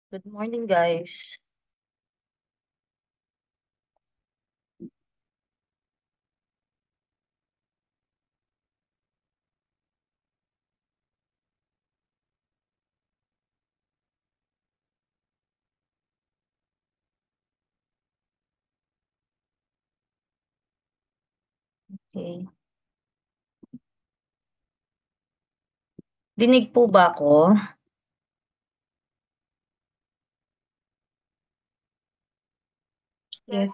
Good morning, guys. Okay. Dinig po ba ako? Yes.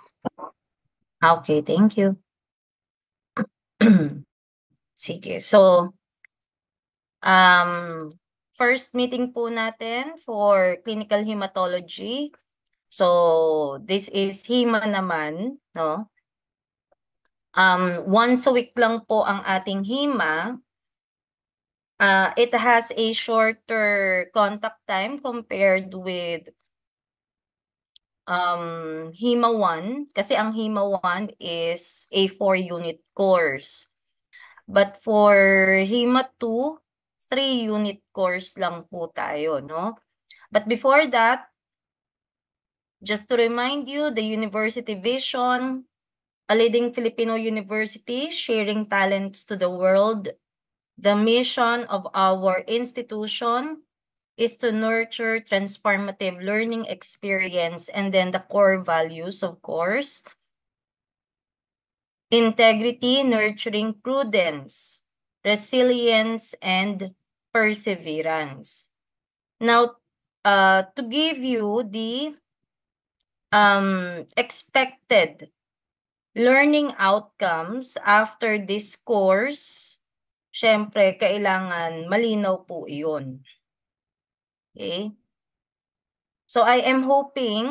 Okay, thank you. Sige. So, first meeting po natin for clinical hematology. So, this is hema naman, no? Once a week lang po ang ating hema. It has a shorter contact time compared with HEMA 1 kasi ang HEMA 1 is a 4-unit course. But for HEMA 2, 3-unit course lang po tayo, no? But before that, just to remind you, the university vision, a leading Filipino university sharing talents to the world. The mission of our institution is to nurture transformative learning experience, and then the core values, of course. Integrity, nurturing prudence, resilience, and perseverance. Now, to give you the expected learning outcomes after this course, syempre, kailangan malinaw po iyon. Okay? So, I am hoping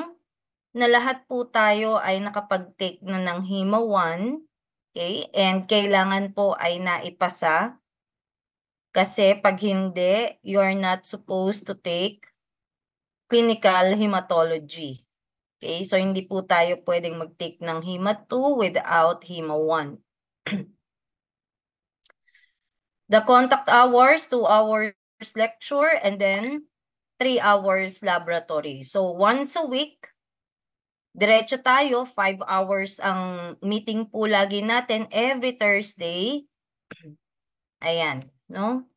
na lahat po tayo ay nakapag-take na ng HEMA 1, okay? And kailangan po ay naipasa. Kasi pag hindi, you are not supposed to take clinical hematology. Okay? So, hindi po tayo pwedeng mag-take ng HEMA 2 without HEMA 1. The contact hours, 2 hours lecture, and then 3 hours laboratory. So, once a week, diretso tayo, 5 hours ang meeting po lagi natin every Thursday. Ayan, no?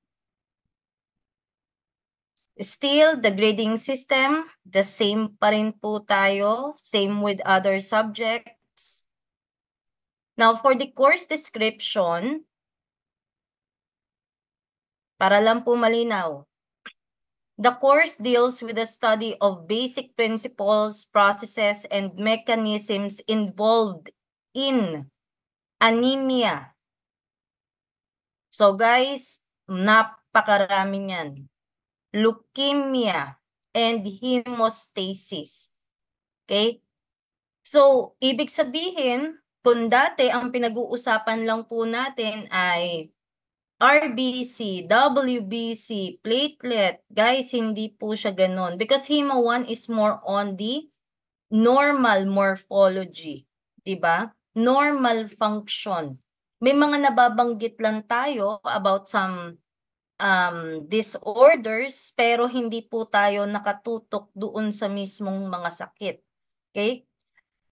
Still, the grading system, the same pa rin po tayo, same with other subjects. Now, for the course description, para lang po malinaw, the course deals with the study of basic principles, processes, and mechanisms involved in anemia. So guys, napakarami niyan. Leukemia and hemostasis. Okay? So, ibig sabihin, kung dati ang pinag-uusapan lang po natin ay RBC, WBC, platelet, guys, hindi po siya ganun. Because HEMA 1 is more on the normal morphology. Diba? Normal function. May mga nababanggit lang tayo about some disorders, pero hindi po tayo nakatutok doon sa mismong mga sakit. Okay?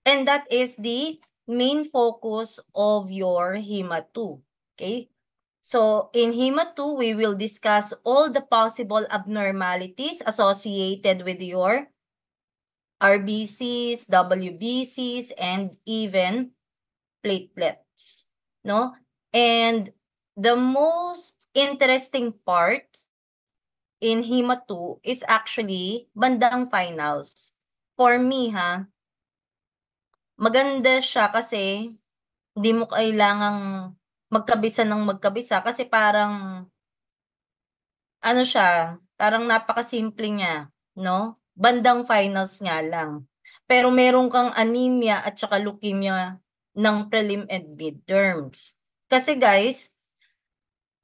And that is the main focus of your HEMA 2. Okay? So, in HEMA 2, we will discuss all the possible abnormalities associated with your RBCs, WBCs, and even platelets. No? And the most interesting part in HEMA 2 is actually bandang finals. For me, maganda siya kasi hindi mo kailangang magkabisa ng magkabisa kasi parang ano siya, parang napakasimple niya, no? Bandang finals nga lang. Pero meron kang anemia at saka leukemia ng prelim and midterms. Kasi guys,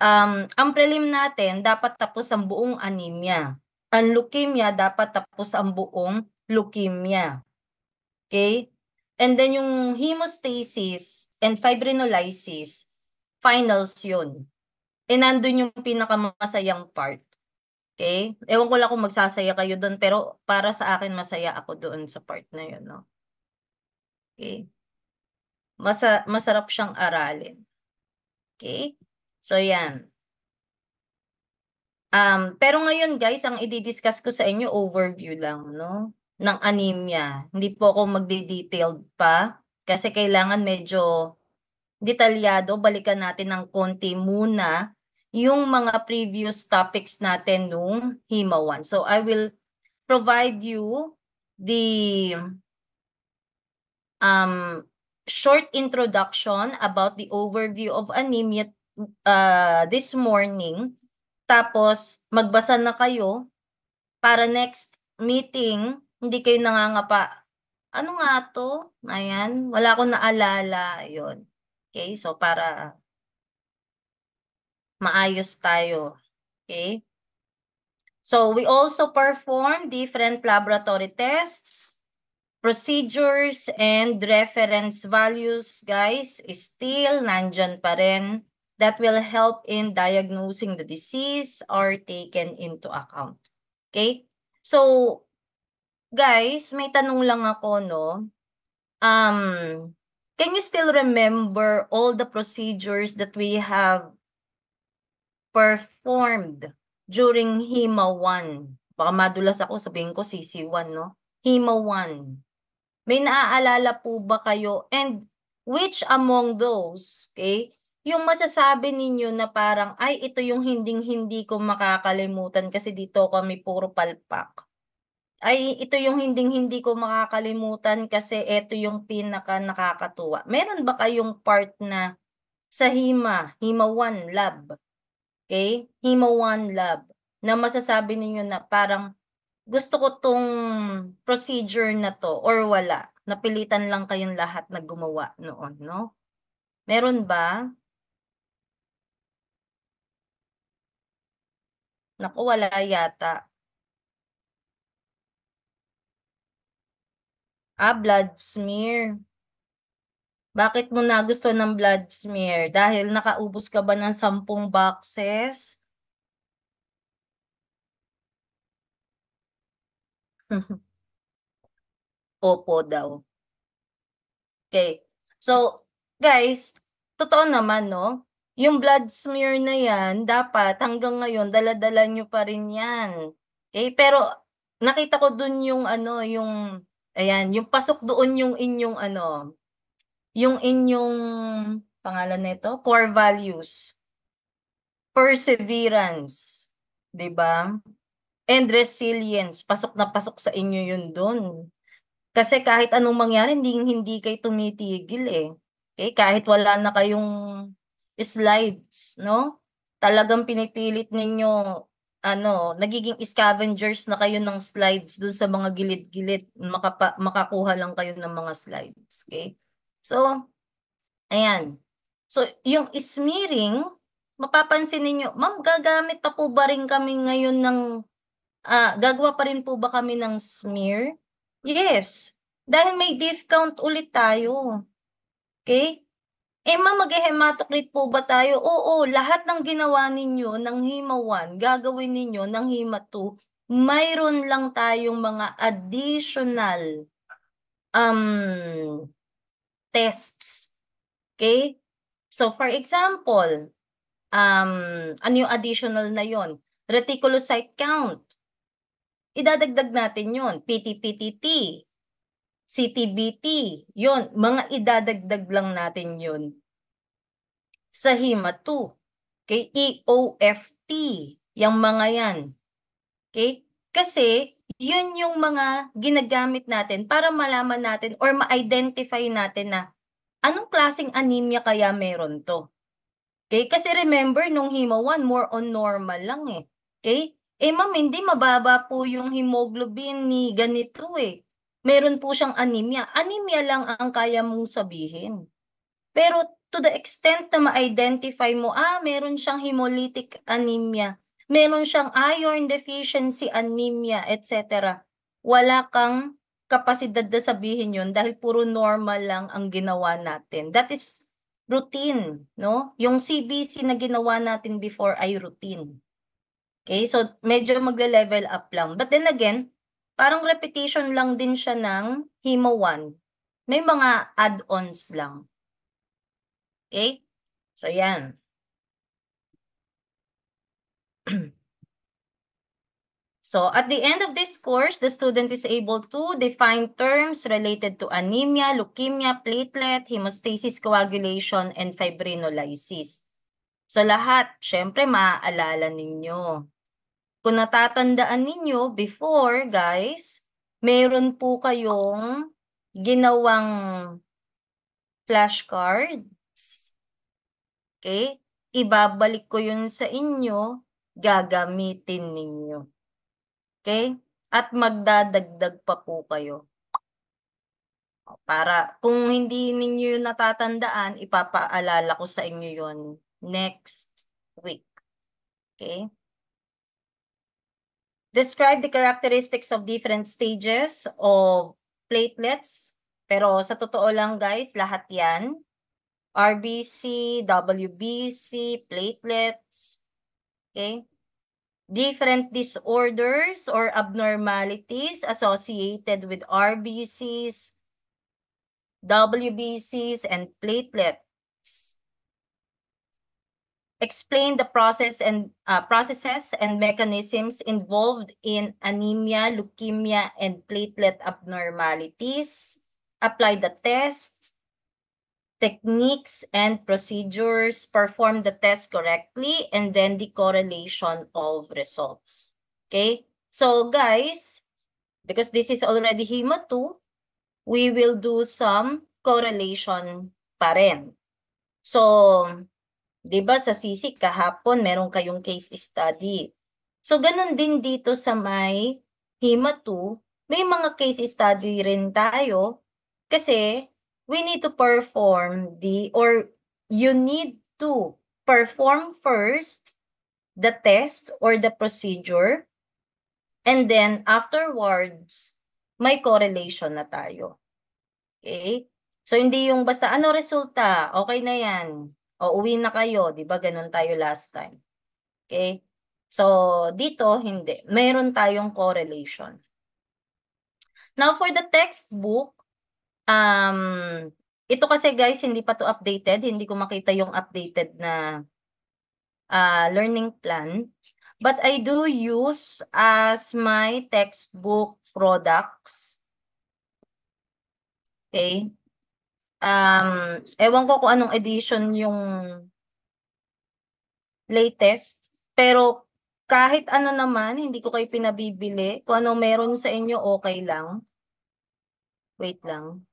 ang prelim natin dapat tapos ang buong anemia. Ang leukemia dapat tapos ang buong leukemia. Okay? And then yung hemostasis and fibrinolysis, finals yun. E nandun yung pinakamasayang part. Okay? Ewan ko lang kung magsasaya kayo doon, pero para sa akin masaya ako doon sa part na yun, no? Okay? Masarap siyang aralin. Okay? So, yan. Pero ngayon guys, ang i-discuss ko sa inyo, overview lang, no? Ng anemia. Hindi po ako magde-detailed pa kasi kailangan medyo detalyado. Balikan natin ng konti muna yung mga previous topics natin nung HEMA 1. So, I will provide you the short introduction about the overview of anemia this morning. Tapos, magbasa na kayo para next meeting, hindi kayo nangangapa. Ano nga to? Ayan, wala akong naalala. Yun. Okay, so para maayos tayo. Okay? So, we also perform different laboratory tests, procedures, and reference values, guys, still nandyan pa rin that will help in diagnosing the disease are taken into account. Okay? So, guys, may tanong lang ako, no? Can you still remember all the procedures that we have performed during HEMA 1? Baka madulas ako, sabihin ko CC1, no? HEMA 1. May naaalala po ba kayo? And which among those, okay, yung masasabi ninyo na parang, ay, ito yung hinding-hindi ko makakalimutan kasi dito kami puro palpak. Ay, ito yung hinding-hindi ko makakalimutan kasi ito yung pinaka nakakatuwa. Meron ba kayong part na sa HEMA 1 lab, okay? HEMA 1 lab, na masasabi ninyo na parang gusto ko tong procedure na to or wala? Napilitan lang kayong lahat na gumawa noon, no? Meron ba? Naku, wala yata. Blood smear. Bakit mo nagusto ng blood smear? Dahil nakaubos ka ba ng 10 boxes? Opo daw. Okay. So, guys, totoo naman, no? Yung blood smear na yan, dapat hanggang ngayon, dala-dala nyo pa rin yan. Okay? Pero, nakita ko dun yung ano, yung, ayan, yung pasok doon yung inyong ano, yung inyong, pangalan nito, core values. Perseverance. 'Di ba? And resilience. Pasok na pasok sa inyo yun doon. Kasi kahit anong mangyari, hindi kayo tumitigil eh. Okay? Kahit wala na kayong slides, no? Talagang pinipilit ninyo, ano, nagiging scavengers na kayo ng slides dun sa mga gilid-gilid. Makakuha lang kayo ng mga slides. Okay? So, ayan. So, yung smearing, mapapansin ninyo, ma'am, gagamit pa po ba rin kami ngayon ng, gagawa pa rin po ba kami ng smear? Yes. Dahil may diff count ulit tayo. Okay? Ma'am, mag-hematocrit po ba tayo? Oo, lahat ng ginawa ninyo ng HEMA 1, gagawin ninyo ng HEMA 2, mayroon lang tayong mga additional tests. Okay? So, for example, ano yung additional na yon? Reticulocyte count. Idadagdag natin yon. PT-PTT, CTBT, yon. Mga idadagdag lang natin yon. Sa HEMA 2. Okay? EOFT, yung mga yan. Okay? Kasi, yun yung mga ginagamit natin para malaman natin or ma-identify natin na anong klaseng anemia kaya meron to. Okay? Kasi remember, nung HEMA 1, more on normal lang eh. Okay? Ma'am, hindi mababa po yung hemoglobin ni ganito eh. Meron po siyang anemia. Anemia lang ang kaya mong sabihin. Pero to the extent na ma-identify mo, meron siyang hemolytic anemia, meron siyang iron deficiency anemia, etc. Wala kang kapasidad na sabihin yun dahil puro normal lang ang ginawa natin. That is routine, no? Yung CBC na ginawa natin before ay routine. Okay, so medyo magle-level up lang. But then again, parang repetition lang din siya ng Hemo 1. May mga add-ons lang. Okay? So yan. So at the end of this course, the student is able to define terms related to anemia, leukemia, platelet, hemostasis, coagulation, and fibrinolysis. So lahat, syempre maaalala ninyo. Kung natatandaan ninyo, before guys, meron po kayong ginawang flashcards. Okay? Ibabalik ko yun sa inyo, gagamitin ninyo. Okay? At magdadagdag pa po kayo. Para kung hindi ninyo yun natatandaan, ipapaalala ko sa inyo yun next week. Okay? Describe the characteristics of different stages of platelets. Pero sa totoo lang guys, lahat yan. RBC, WBC, platelets. Okay? Different disorders or abnormalities associated with RBCs, WBCs, and platelets. Explain the processes and mechanisms involved in anemia, leukemia, and platelet abnormalities. Apply the tests, techniques, and procedures. Perform the test correctly, and then the correlation of results. Okay? So guys, because this is already Hemo 2, we will do some correlation pa rin. So, di ba sa sisig kahapon meron kayong case study. So ganun din dito sa may Hemo 2, may mga case study rin tayo kasi we need to perform you need to perform first the test or the procedure, and then afterwards may correlation na tayo. Okay? So hindi yung basta ano resulta, okay na yan. O uwi na kayo, 'di ba? Ganun tayo last time. Okay? So dito hindi. Meron tayong correlation. Now for the textbook, ito kasi guys hindi pa to updated, hindi ko makita yung updated na learning plan. But I do use as my textbook products. Okay? Ewan ko kung anong edition yung latest, pero kahit ano naman, hindi ko kayo pinabibili. Kung ano meron sa inyo, okay lang. Wait lang.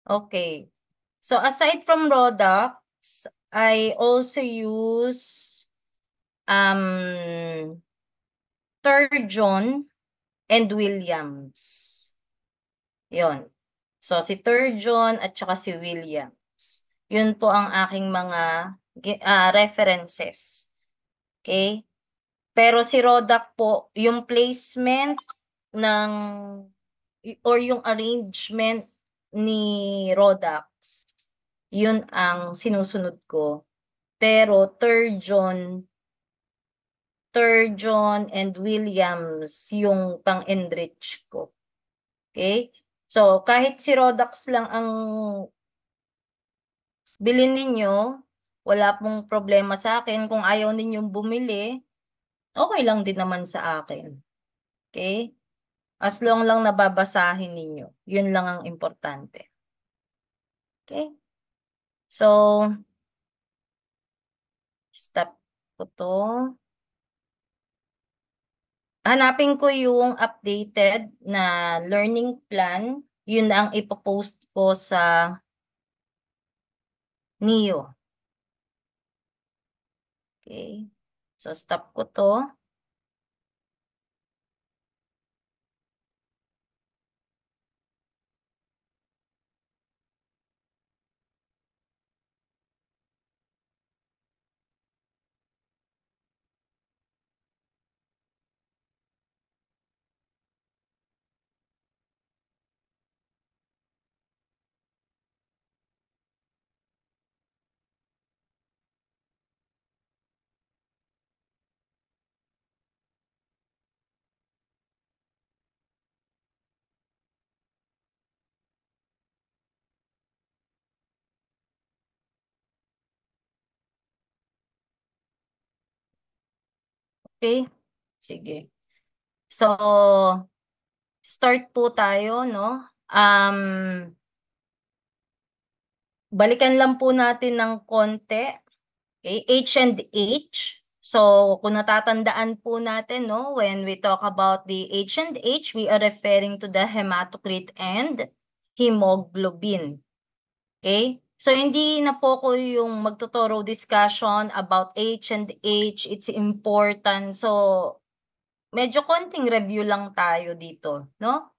Okay. So aside from Rodax, I also use Turgeon and Williams. Yon. So si Turgeon at saka si Williams. Yun po ang aking mga references. Okay? Pero si Rodac po, yung placement ng or yung arrangement ni Rodax, yun ang sinusunod ko. Pero Turgeon and Williams yung pang-enrich ko. Okay? So, kahit si Rodax lang ang bilhin ninyo, wala pong problema sa akin. Kung ayaw ninyong bumili, okay lang din naman sa akin. Okay? As long lang nababasahin ninyo. Yun lang ang importante. Okay? So, stop ko to. Hanapin ko yung updated na learning plan. Yun ang ipopost ko sa NIO. Okay. So, stop ko to. Okay? Sige. So, start po tayo, no? Balikan lang po natin ng konti. Okay? H and H. So, kung natatandaan po natin, no, when we talk about the H and H, we are referring to the hematocrit and hemoglobin. Okay? So, hindi na po ko yung magtuturo discussion about H and H, its important. So, medyo konting review lang tayo dito, no?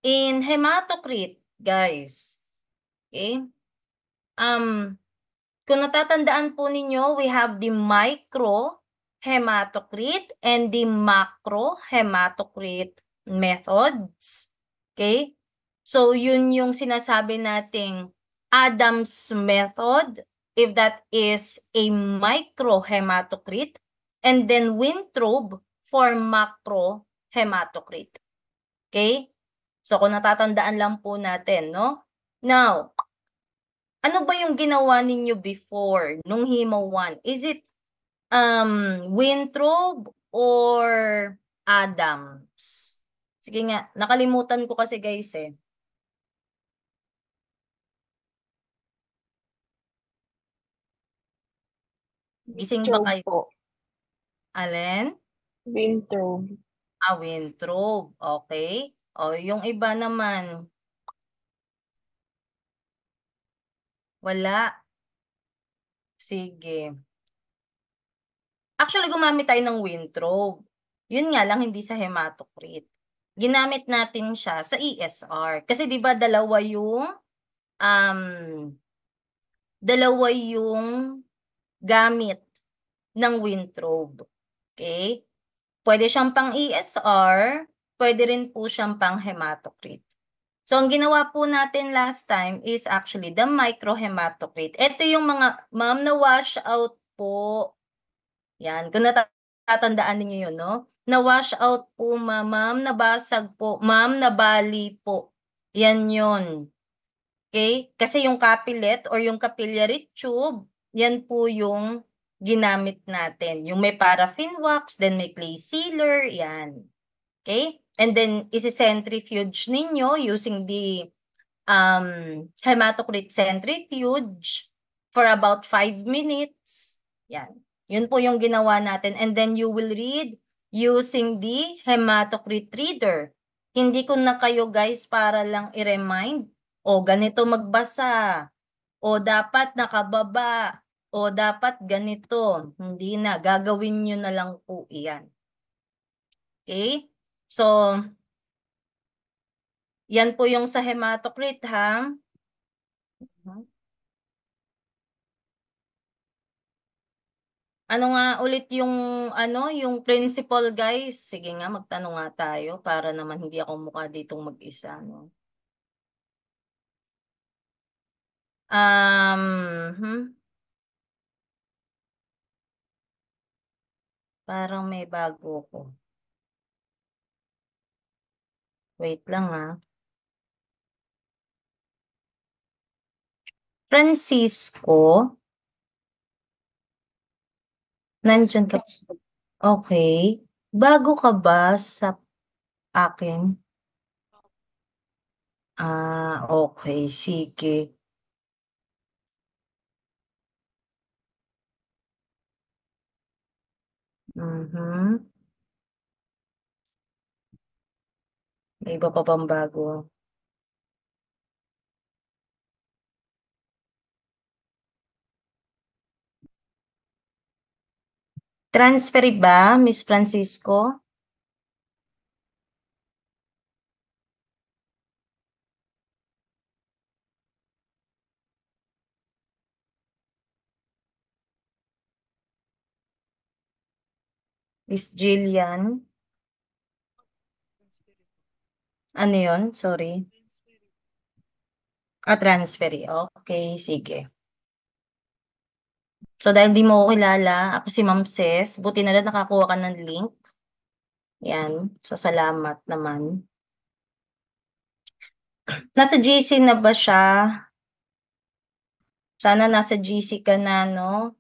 In hematocrit, guys, okay? Kung natatandaan po ninyo, we have the micro hematocrit and the macro hematocrit methods. Okay? So, yun yung sinasabi nating Adams method, if that is a micro hematocrit, and then Winthrop for macro hematocrit. Okay? So, kung natatandaan lang po natin, no? Now, ano ba yung ginawa ninyo before nung Hemo 1? Is it Winthrop or Adams? Sige nga, nakalimutan ko kasi guys eh. Gising ba kayo? Po. Alin? Winthrop. Winthrop. Okay. O, yung iba naman. Wala. Sige. Actually, gumamit tayo ng Winthrop. Yun nga lang, hindi sa hematocrit. Ginamit natin siya sa ESR. Kasi di ba dalawa yung gamit ng Winthrop. Okay? Pwede siyang pang ESR, pwede rin po siyang pang hematocrit. So, ang ginawa po natin last time is actually the microhematocrit. Ito yung mga, ma'am, na wash out po. Yan, kung natatandaan niyo yun, no? Na wash out po, ma'am, nabasag po, ma'am, nabali po. Yan yun. Okay? Kasi yung capillate or yung capillary tube, yan po yung ginamit natin. Yung may paraffin wax, then may clay sealer, yan. Okay? And then, isi-centrifuge ninyo using the hematocrit centrifuge for about 5 minutes. Yan. Yun po yung ginawa natin. And then you will read using the hematocrit reader. Hindi ko na kayo guys para lang i-remind, o ganito magbasa, o dapat nakababa, o dapat ganito. Hindi na. Gagawin nyo na lang po iyan. Okay? So, yan po yung sa hematocrit ha. Ano nga ulit yung yung principle guys? Sige nga, magtanong nga tayo para naman hindi ako mukha ditong mag-isa, no. Parang may bago ko. Wait lang ah. Francisco, nandiyan ka. Okay. Bago ka ba sa akin? Okay, sige. Mhm. May iba pa bang bago? Transferi ba, Miss Francisco? Miss Jillian? Ano yun? Sorry. Transferi. Okay, sige. So, dahil di mo ko kilala, ako si Ma'am Ces, buti na lang nakakuha ka ng link. Yan. So, salamat naman. Nasa GC na ba siya? Sana nasa GC ka na, no?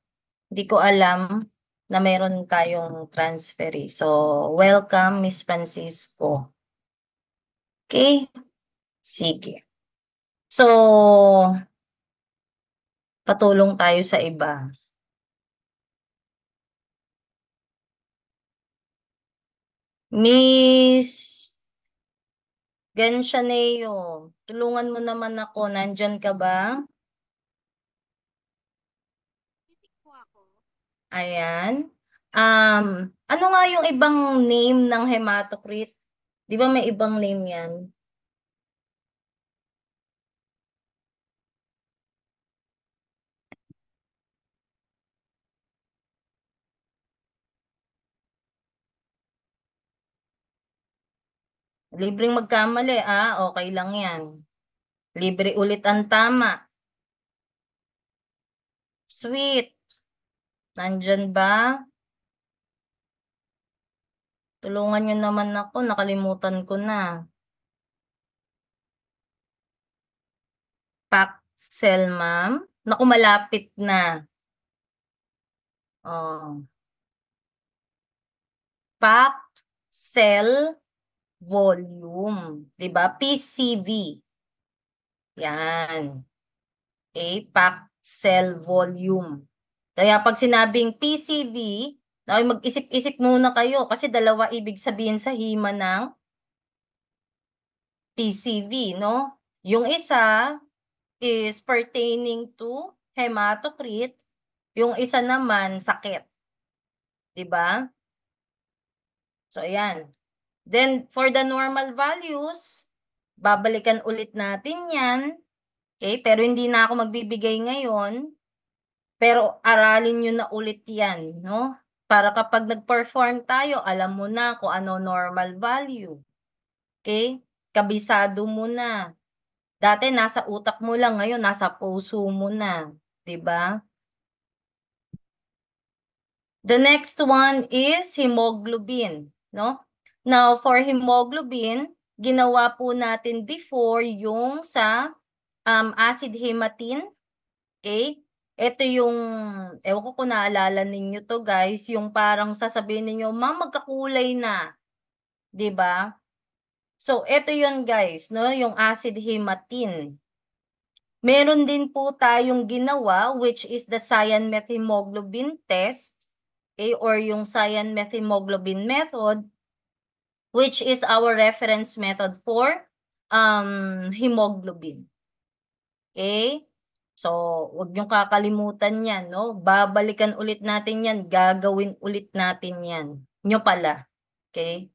Hindi ko alam na meron tayong transferi. So, welcome, Miss Francisco. Okay? Sige. So, patulong tayo sa iba. Miss Ganshaneo, tulungan mo naman ako. Nandyan ka ba? Ayan. Ano nga yung ibang name ng hematocrit? Di ba may ibang name yan? Libreng magkamali, okay lang yan. Libre ulit ang tama. Sweet. Nandyan ba? Tulungan nyo naman ako. Nakalimutan ko na. Paxel, ma'am. Naku, malapit na. Oh. Packed cell volume. Diba? PCV. Yan. Okay, packed cell volume. Kaya pag sinabing PCV, ay mag-isip-isip muna kayo kasi dalawa ibig sabihin sa hima ng PCV, no? Yung isa is pertaining to hematocrit, yung isa naman sakit. 'Di ba? So ayan. Then for the normal values, babalikan ulit natin 'yan. Okay, pero hindi na ako magbibigay ngayon. Pero aralin nyo na ulit 'yan, no? Para kapag nag-perform tayo, alam mo na kung ano normal value. Okay? Kabisado mo na. Dati nasa utak mo lang, ngayon nasa puso mo na, 'di ba? The next one is hemoglobin, no? Now, for hemoglobin, ginawa po natin before yung sa acid hematin, okay? Ito yung, ewan ko kung naalala ninyo to guys, yung parang sasabihin ninyo, ma'am, magkakulay na, 'di ba? So, ito yun guys, no? Yung acid hematin. Meron din po tayong ginawa which is the cyan-methemoglobin test, okay, or yung cyan-methemoglobin method, which is our reference method for hemoglobin. Okay? So, wag niyong kakalimutan yan, no? Babalikan ulit natin yan, gagawin ulit natin yan. Nyo pala. Okay?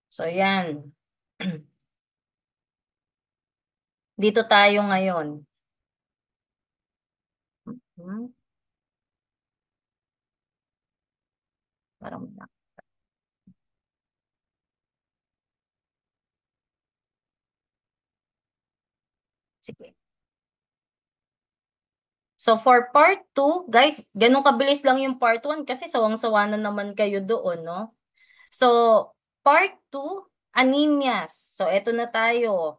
So, yan. Dito tayo ngayon. Hmm? Parang sige. So for part 2, guys, ganun kabilis lang yung part 1 kasi sawang-sawa na naman kayo doon, no? So part 2, anemias. So eto na tayo.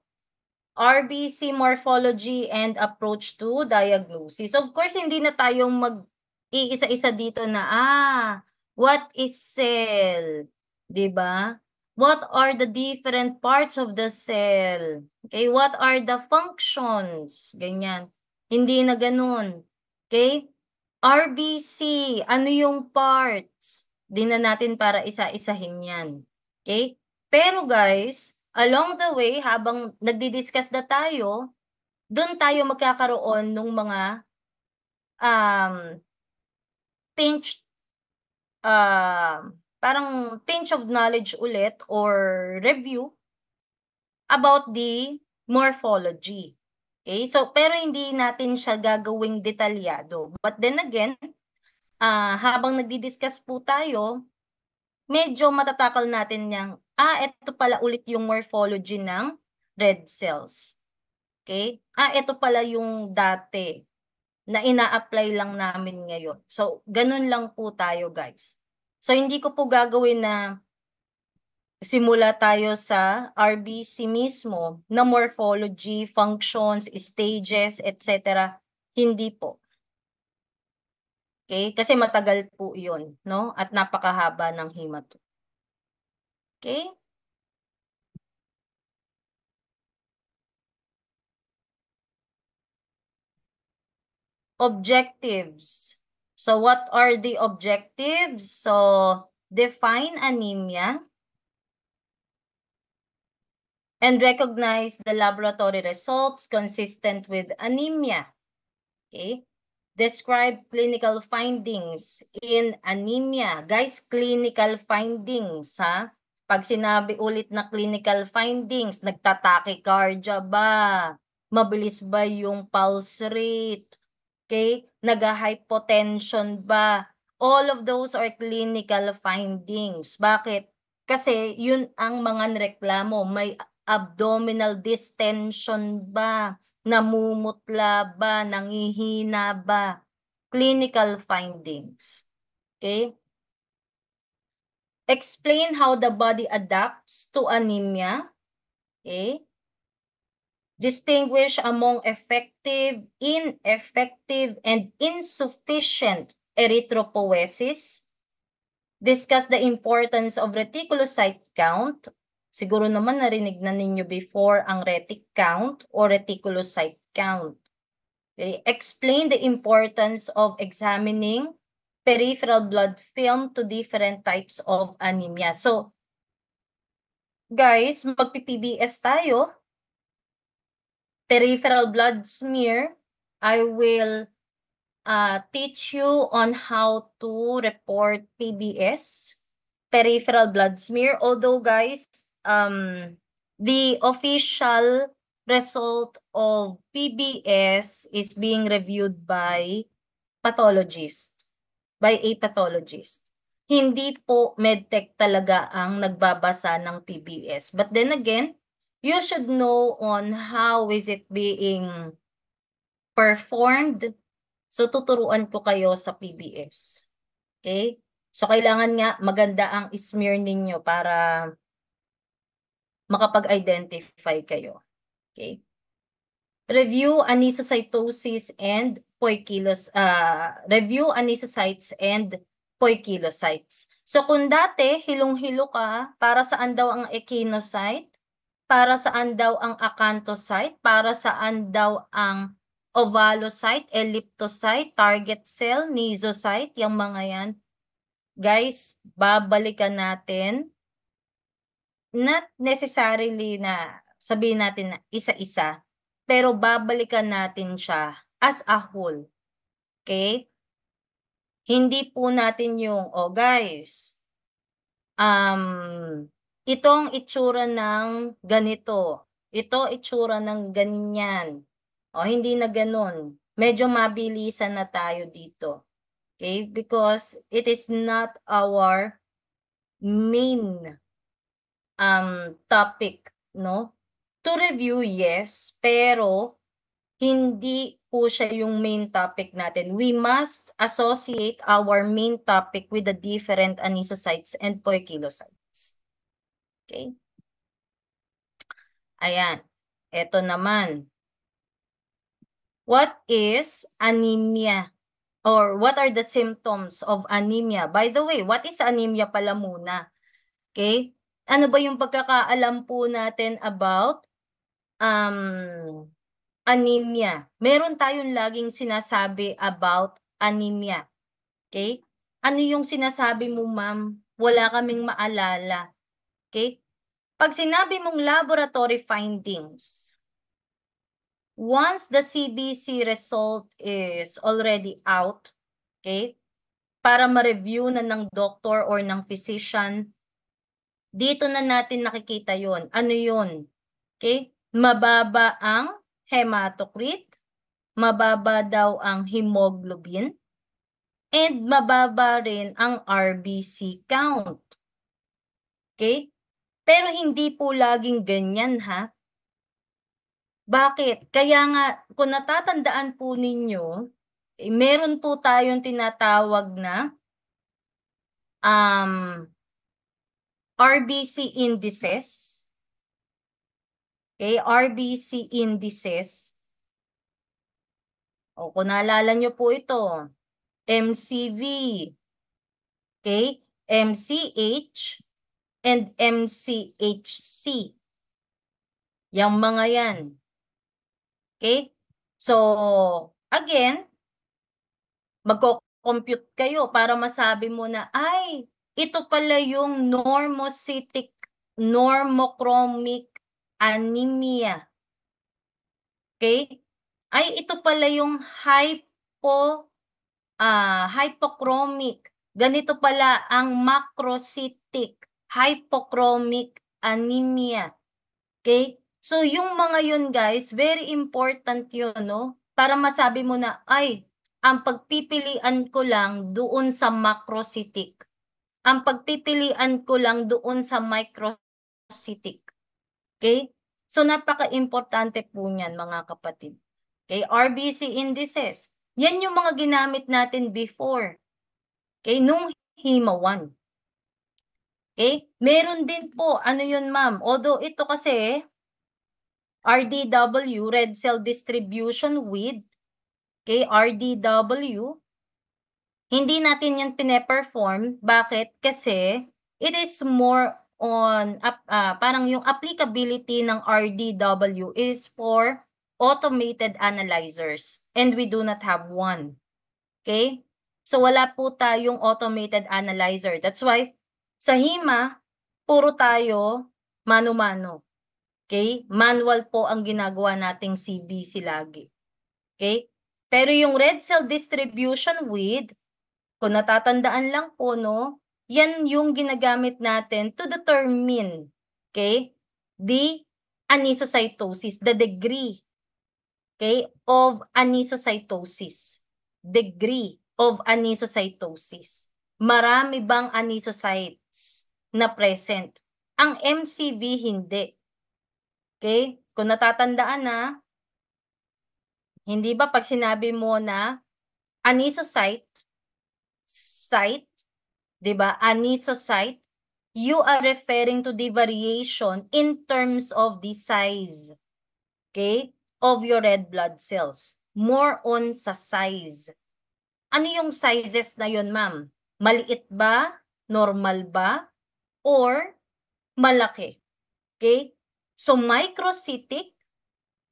RBC morphology and approach to diagnosis. Of course, hindi na tayong mag-iisa-isa dito na, what is cell? 'Di ba? What are the different parts of the cell? Okay, what are the functions? Ganyan. Hindi na ganun. Okay? RBC, ano yung parts? Di na natin para isa-isahin yan. Okay? Pero guys, along the way, habang nagdi-discuss na tayo, doon tayo magkakaroon ng mga pinch parang pinch of knowledge ulit or review about the morphology. Okay? So, pero hindi natin siya gagawing detalyado. But then again, habang nagdi-discuss po tayo, medyo matatakal natin yung, ito pala ulit yung morphology ng red cells. Okay? Ito pala yung dati na ina-apply lang namin ngayon. So, ganun lang po tayo, guys. So, hindi ko po gagawin na simula tayo sa RBC mismo na morphology, functions, stages, etc. Hindi po. Okay? Kasi matagal po yun, no? At napakahaba ng hemato. Okay? Objectives. So, what are the objectives? So, define anemia and recognize the laboratory results consistent with anemia. Okay? Describe clinical findings in anemia. Guys, clinical findings, ha? Pag sinabi ulit na clinical findings, nagtatachycardia ba? Mabilis ba yung pulse rate? Okay? Nag-hypotension ba? All of those are clinical findings. Bakit? Kasi yun ang mga reklamo. May abdominal distension ba? Namumutla ba? Nangihina ba? Clinical findings. Okay? Explain how the body adapts to anemia. Okay? Distinguish among effective, ineffective, and insufficient erythropoiesis. Discuss the importance of reticulocyte count. Siguro naman narinig na ninyo before ang retic count or reticulocyte count. Okay. Explain the importance of examining peripheral blood film to different types of anemia. So, guys, magpi-PBS tayo. Peripheral blood smear, I will teach you on how to report PBS, peripheral blood smear. Although guys, the official result of PBS is being reviewed by pathologist, by a pathologist. Hindi po medtech talaga ang nagbabasa ng PBS. But then again, you should know on how is it being performed. So, tuturuan ko kayo sa PBS. Okay? So, kailangan nga maganda ang smear ninyo para makapag-identify kayo. Okay? Review anisocytosis and review anisocytes and poikilocytes. So, kung dati, hilong-hilo ka, para saan daw ang echinocyte? Para saan daw ang acanthocyte? Para saan daw ang ovalocyte, elliptocyte, target cell, mesocyte, yung mga yan. Guys, babalikan natin. Not necessarily na sabihin natin na isa-isa, pero babalikan natin siya as a whole. Okay? Hindi po natin yung, guys, itong itsura ng ganito. Ito itsura ng ganyan. Hindi na ganun. Medyo mabilisan na tayo dito. Okay? Because it is not our main topic, no? To review, yes, pero hindi po siya yung main topic natin. We must associate our main topic with the different anisocytes and poikilocytes. Okay? Ayan. Ito naman. What is anemia? Or what are the symptoms of anemia? By the way, what is anemia pala muna? Okay? Ano ba yung pagkakaalam po natin about anemia? Meron tayong laging sinasabi about anemia. Okay? Ano yung sinasabi mo, ma'am? Wala kaming maalala. Okay? Pag sinabi mong laboratory findings, once the CBC result is already out, okay, para ma-review na ng doctor or ng physician, dito na natin nakikita yon. Ano yon? Okay? Mababa ang hematocrit, mababa daw ang hemoglobin, and mababa rin ang RBC count. Okay? Pero hindi po laging ganyan, ha? Bakit? Kaya nga, kung natatandaan po ninyo, meron po tayong tinatawag na RBC indices. Okay, RBC indices. O, kung naalala nyo po ito, MCV, okay, MCH, and MCHC. Yang mga yan. Okay? So, again, magko-compute kayo para masabi mo na, ay, ito pala yung normocytic, normochromic anemia. Okay? Ay, ito pala yung hypochromic. Ganito pala ang macrocytic, hypochromic anemia. Okay? So, yung mga yun, guys, very important yun, no? Para masabi mo na, ay, ang pagpipilian ko lang doon sa macrocytic. Ang pagpipilian ko lang doon sa microcytic. Okay? So, napaka-importante po niyan, mga kapatid. Okay? RBC indices. Yan yung mga ginamit natin before. Okay? Nung HEMA1. Okay? Meron din po, ano yun, ma'am? Although ito kasi, RDW, red cell distribution width, okay, RDW, hindi natin yan pine-perform. Bakit? Kasi it is more on, parang yung applicability ng RDW is for automated analyzers, and we do not have one. Okay? So wala po tayong automated analyzer. That's why sa HEMA, puro tayo mano-mano. Okay? Manual po ang ginagawa nating CBC lagi. Okay? Pero yung red cell distribution width, kung natatandaan lang po, no, yan yung ginagamit natin to determine, okay, the anisocytosis, the degree, okay, of anisocytosis. Degree of anisocytosis. Marami bang anisocytes na present? Ang MCV hindi. Okay? Kung natatandaan na, hindi ba pag sinabi mo na anisocyte, site, di ba? Anisocyte, you are referring to the variation in terms of the size, okay, of your red blood cells. More on sa size. Ano yung sizes na yun, ma'am? Maliit ba? Normal ba? Or malaki? Okay? So, microcytic,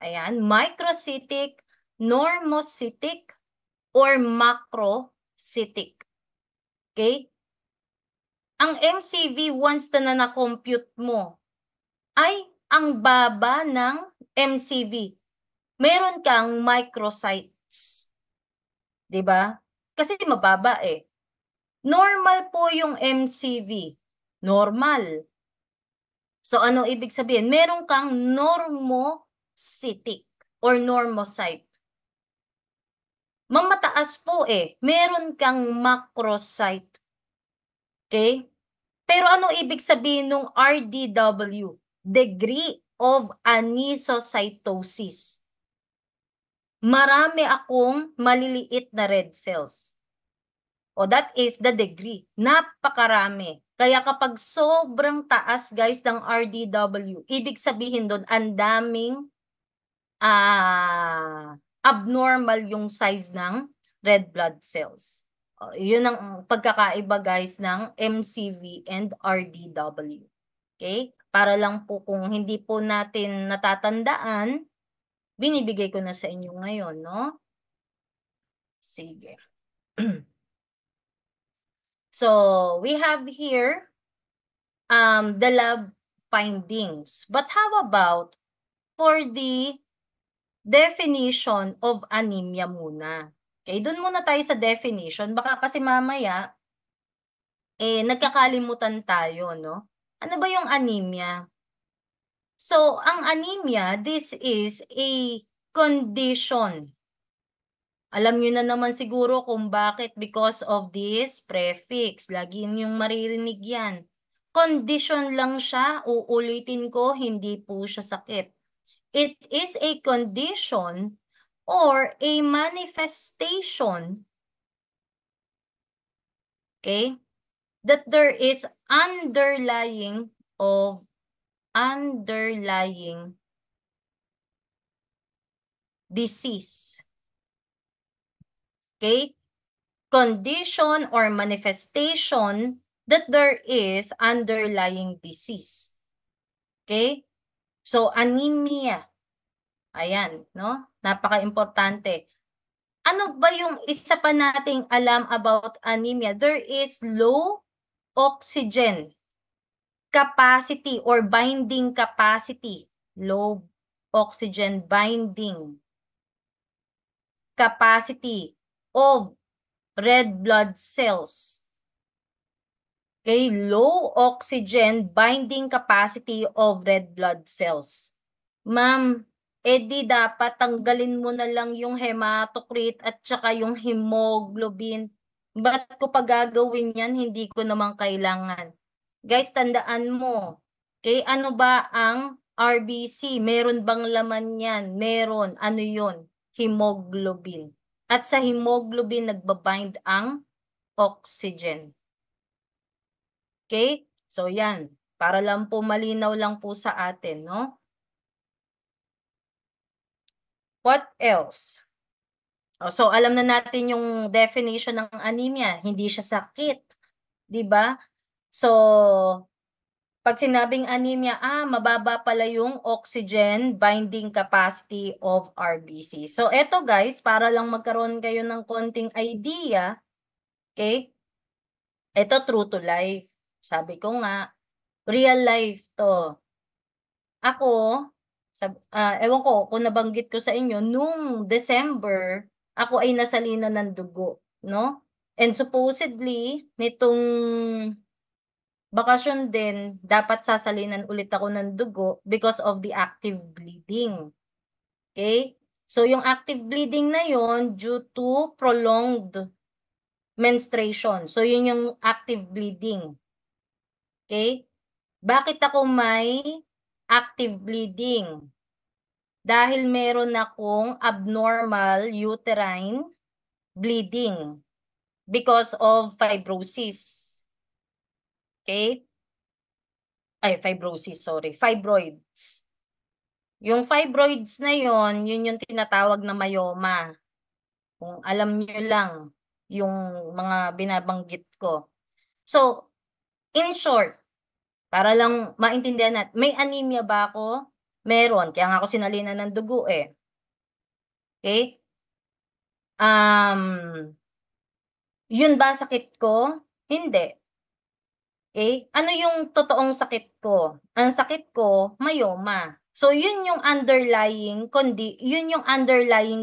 ayan, microcytic, normocytic, or macrocytic. Okay? Ang MCV, once na na-compute mo, ay ang baba ng MCV. Meron kang microcytes. Diba? Kasi mababa eh. Normal po yung MCV. Normal. So, ano ibig sabihin? Meron kang normocytic or normocyte. Mamataas po eh. Meron kang macrocyte. Okay? Pero ano ibig sabihin ng RDW? Degree of anisocytosis. Marami akong maliliit na red cells. O that is the degree. Napakarami. Kaya kapag sobrang taas, guys, ng RDW, ibig sabihin doon, ang daming abnormal yung size ng red blood cells. Yun ang pagkakaiba, guys, ng MCV and RDW. Okay? Para lang po kung hindi po natin natatandaan, binibigay ko na sa inyo ngayon, no? Sige. So, we have here the lab findings. But how about for the definition of anemia muna? Okay, dun muna tayo sa definition. Baka kasi mamaya, nagkakalimutan tayo, no? Ano ba yung anemia? So, ang anemia, this is a condition. Alam nyo na naman siguro kung bakit, because of this prefix. Lagi yung maririnig yan. Condition lang siya, uulitin ko, hindi po siya sakit. It is a condition or a manifestation, okay, that there is underlying disease. Okay? Condition or manifestation that there is underlying disease. Okay? So, anemia. Ayan, no? Napaka-importante. Ano ba yung isa pa nating alam about anemia? There is low oxygen capacity or binding capacity. Low oxygen binding capacity of red blood cells. Okay, low oxygen binding capacity of red blood cells. Ma'am, di dapat tanggalin mo na lang yung hematocrit at saka yung hemoglobin. Ba't ko pa gagawin yan? Hindi ko naman kailangan. Guys, tandaan mo. Okay, ano ba ang RBC? Meron bang laman yan? Meron. Ano yun? Hemoglobin. At sa hemoglobin, nagbabind ang oxygen. Okay? So, yan. Para lang po malinaw lang po sa atin, no? What else? So, alam na natin yung definition ng anemia. Hindi siya sakit. Diba? So, pag sinabing anemia, mababa pala yung oxygen binding capacity of RBC. So, eto guys, para lang magkaroon kayo ng konting idea, okay? Ito true to life. Sabi ko nga, real life to. Ako, ewan ko kung nabanggit ko sa inyo, nung December, ako ay nasalinan ng dugo, no? And supposedly, nitong bakasyon din, dapat sasalinan ulit ako ng dugo because of the active bleeding. Okay? So, yung active bleeding na yon due to prolonged menstruation. So, yun yung active bleeding. Okay? Bakit ako may active bleeding? Dahil meron akong abnormal uterine bleeding because of fibrosis. Okay? Ay, fibrosis, sorry. Fibroids. Yung fibroids na yon, yun yung tinatawag na myoma. Kung alam nyo lang yung mga binabanggit ko. So, in short, para lang maintindihan natin, may anemia ba ako? Meron. Kaya nga ako sinalinan ng dugo eh. Okay? Yun ba sakit ko? Hindi. Okay? Ano yung totoong sakit ko? Ang sakit ko, myoma. So yun yung underlying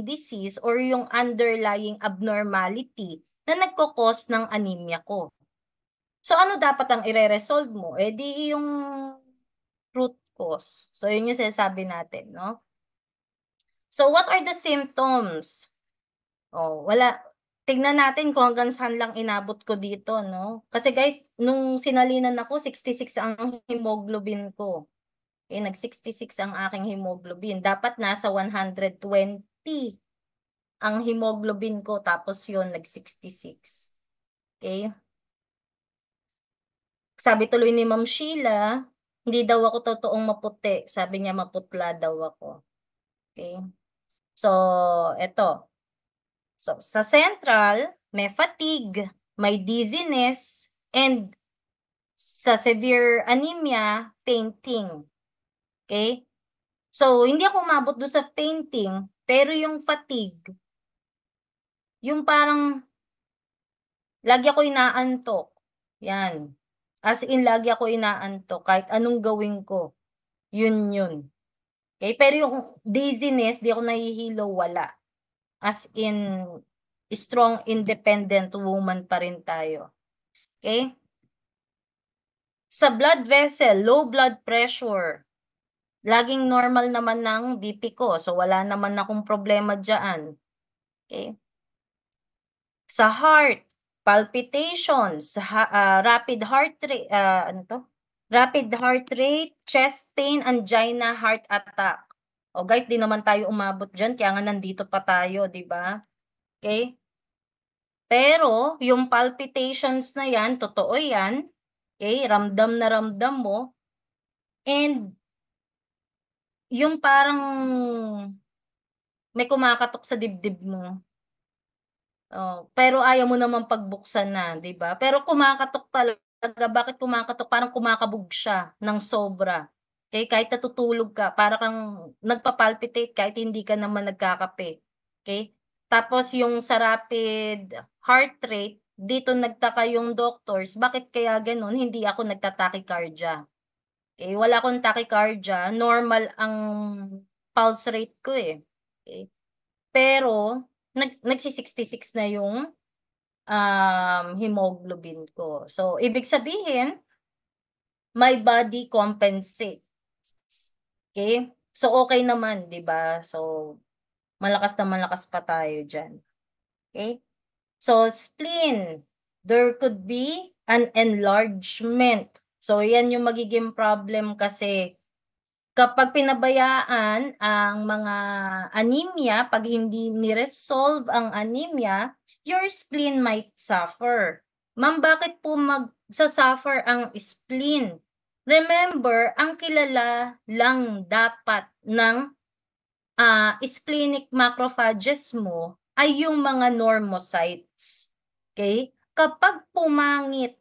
disease or yung underlying abnormality na nagko-cause ng anemia ko. So ano dapat ang ire-resolve mo? Di yung root cause. So yun yung sinasabi natin, no? So what are the symptoms? Wala. Tignan natin kung hanggang saan lang inabot ko dito, no? Kasi guys, nung sinalinan ako, 66 ang hemoglobin ko. Nag-66 ang aking hemoglobin. Dapat nasa 120 ang hemoglobin ko, tapos yun, nag-66. Okay? Sabi tuloy ni Ma'am Sheila, hindi daw ako totoong maputi. Sabi niya, maputla daw ako. Okay? So, eto. So, sa central, may fatigue, may dizziness, and sa severe anemia, fainting. Okay? So, hindi ako umabot doon sa fainting, pero yung fatigue, yung parang lagi ako inaantok. Yan. As in, lagi ako inaantok kahit anong gawin ko. Yun. Okay? Pero yung dizziness, di ako nahihilo, wala. As in, strong, independent woman pa rin tayo. Okay? Sa blood vessel, low blood pressure. Laging normal naman ng BP ko. So, wala naman akong problema dyan. Okay? Sa heart, palpitations, rapid heart rate, Rapid heart rate, chest pain, angina, heart attack. O guys, di naman tayo umabot dyan, kaya nga nandito pa tayo, di ba? Okay? Pero, yung palpitations na yan, totoo yan. Okay? Ramdam na ramdam mo. And, yung parang may kumakatok sa dibdib mo. Pero ayaw mo naman pagbuksan na, 'di ba? Pero kumakatok talaga. Bakit kumakatok? Parang kumakabog siya ng sobra. Okay? Kahit natutulog ka, para kang nagpa-palpitate kahit hindi ka naman nagkakape. Okay? Tapos yung sa rapid heart rate, dito nagtaka yung doctors, bakit kaya ganun? Hindi ako nagta-tachycardia. Okay? Wala akong tachycardia, normal ang pulse rate ko eh. Okay? Pero nagsi-66 na yung hemoglobin ko. So, ibig sabihin, my body compensates. Okay? So, okay naman, di ba? So, malakas na malakas pa tayo dyan. Okay? So, spleen, there could be an enlargement. So, yan yung magiging problem kasi kapag pinabayaan ang mga anemia, pag hindi ni-resolve ang anemia, your spleen might suffer. Ma'am, bakit po magsasuffer ang spleen? Remember, ang kilala lang dapat ng splenic macrophages mo ay yung mga normocytes. Okay? Kapag pumangit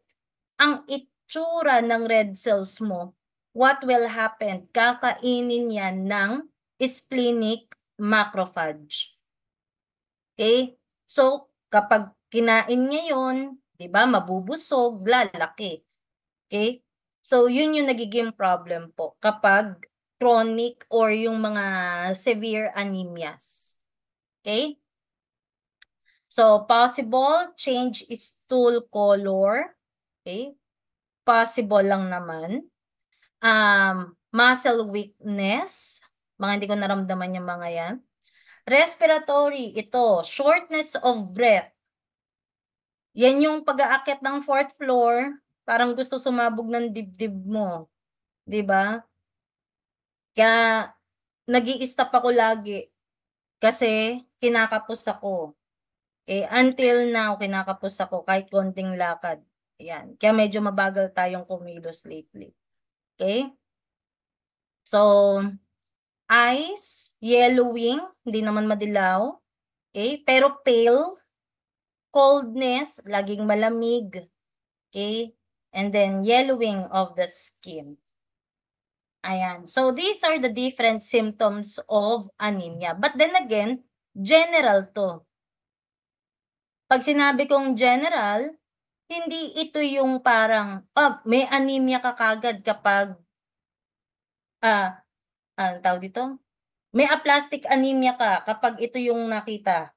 ang itsura ng red cells mo, what will happen? Kakainin yan ng splenic macrophage. Okay? So, kapag kinain niya yun, di ba, mabubusog, lalaki. Okay? So, yun yung nagiging problem po kapag chronic or yung mga severe anemias. Okay? So, possible change stool color. Okay? Possible lang naman. Muscle weakness. Mga hindi ko naramdaman yung mga yan. Respiratory, ito, shortness of breath. Yan yung pag-aakyat ng 4th floor, parang gusto sumabog ng dibdib mo. 'Di ba? Kaya nag-i-stop ako lagi kasi kinakapos ako. Okay, until now kinakapos ako kahit konting lakad. Ayan. Kaya medyo mabagal tayong kumilos lately. Okay? So, eyes, yellowing, hindi naman madilaw. Okay? Pero pale, coldness, laging malamig. Okay? And then yellowing of the skin. Ayan. So, these are the different symptoms of anemia. But then again, general to. Pag sinabi kong general, hindi ito yung parang, may anemia ka kagad kapag, tawag dito? May aplastic anemia ka kapag ito yung nakita.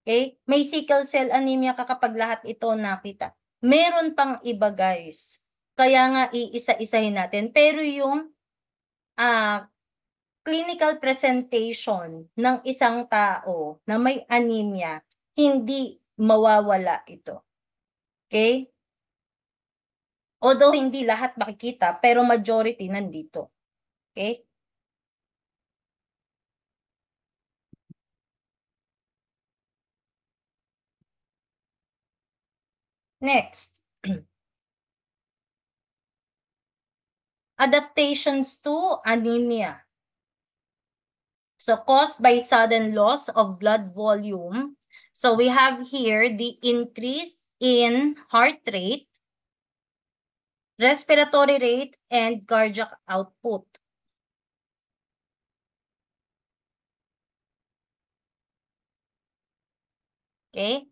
Okay? May sickle cell anemia ka kapag lahat ito nakita. Meron pang iba, guys. Kaya nga iisa-isahin natin. Pero yung clinical presentation ng isang tao na may anemia, hindi mawawala ito. Okay? Although hindi lahat makikita, pero majority nandito. Okay? Next. Adaptations to anemia. So, caused by sudden loss of blood volume. So, we have here the increase in heart rate. respiratory rate, and cardiac output. Okay?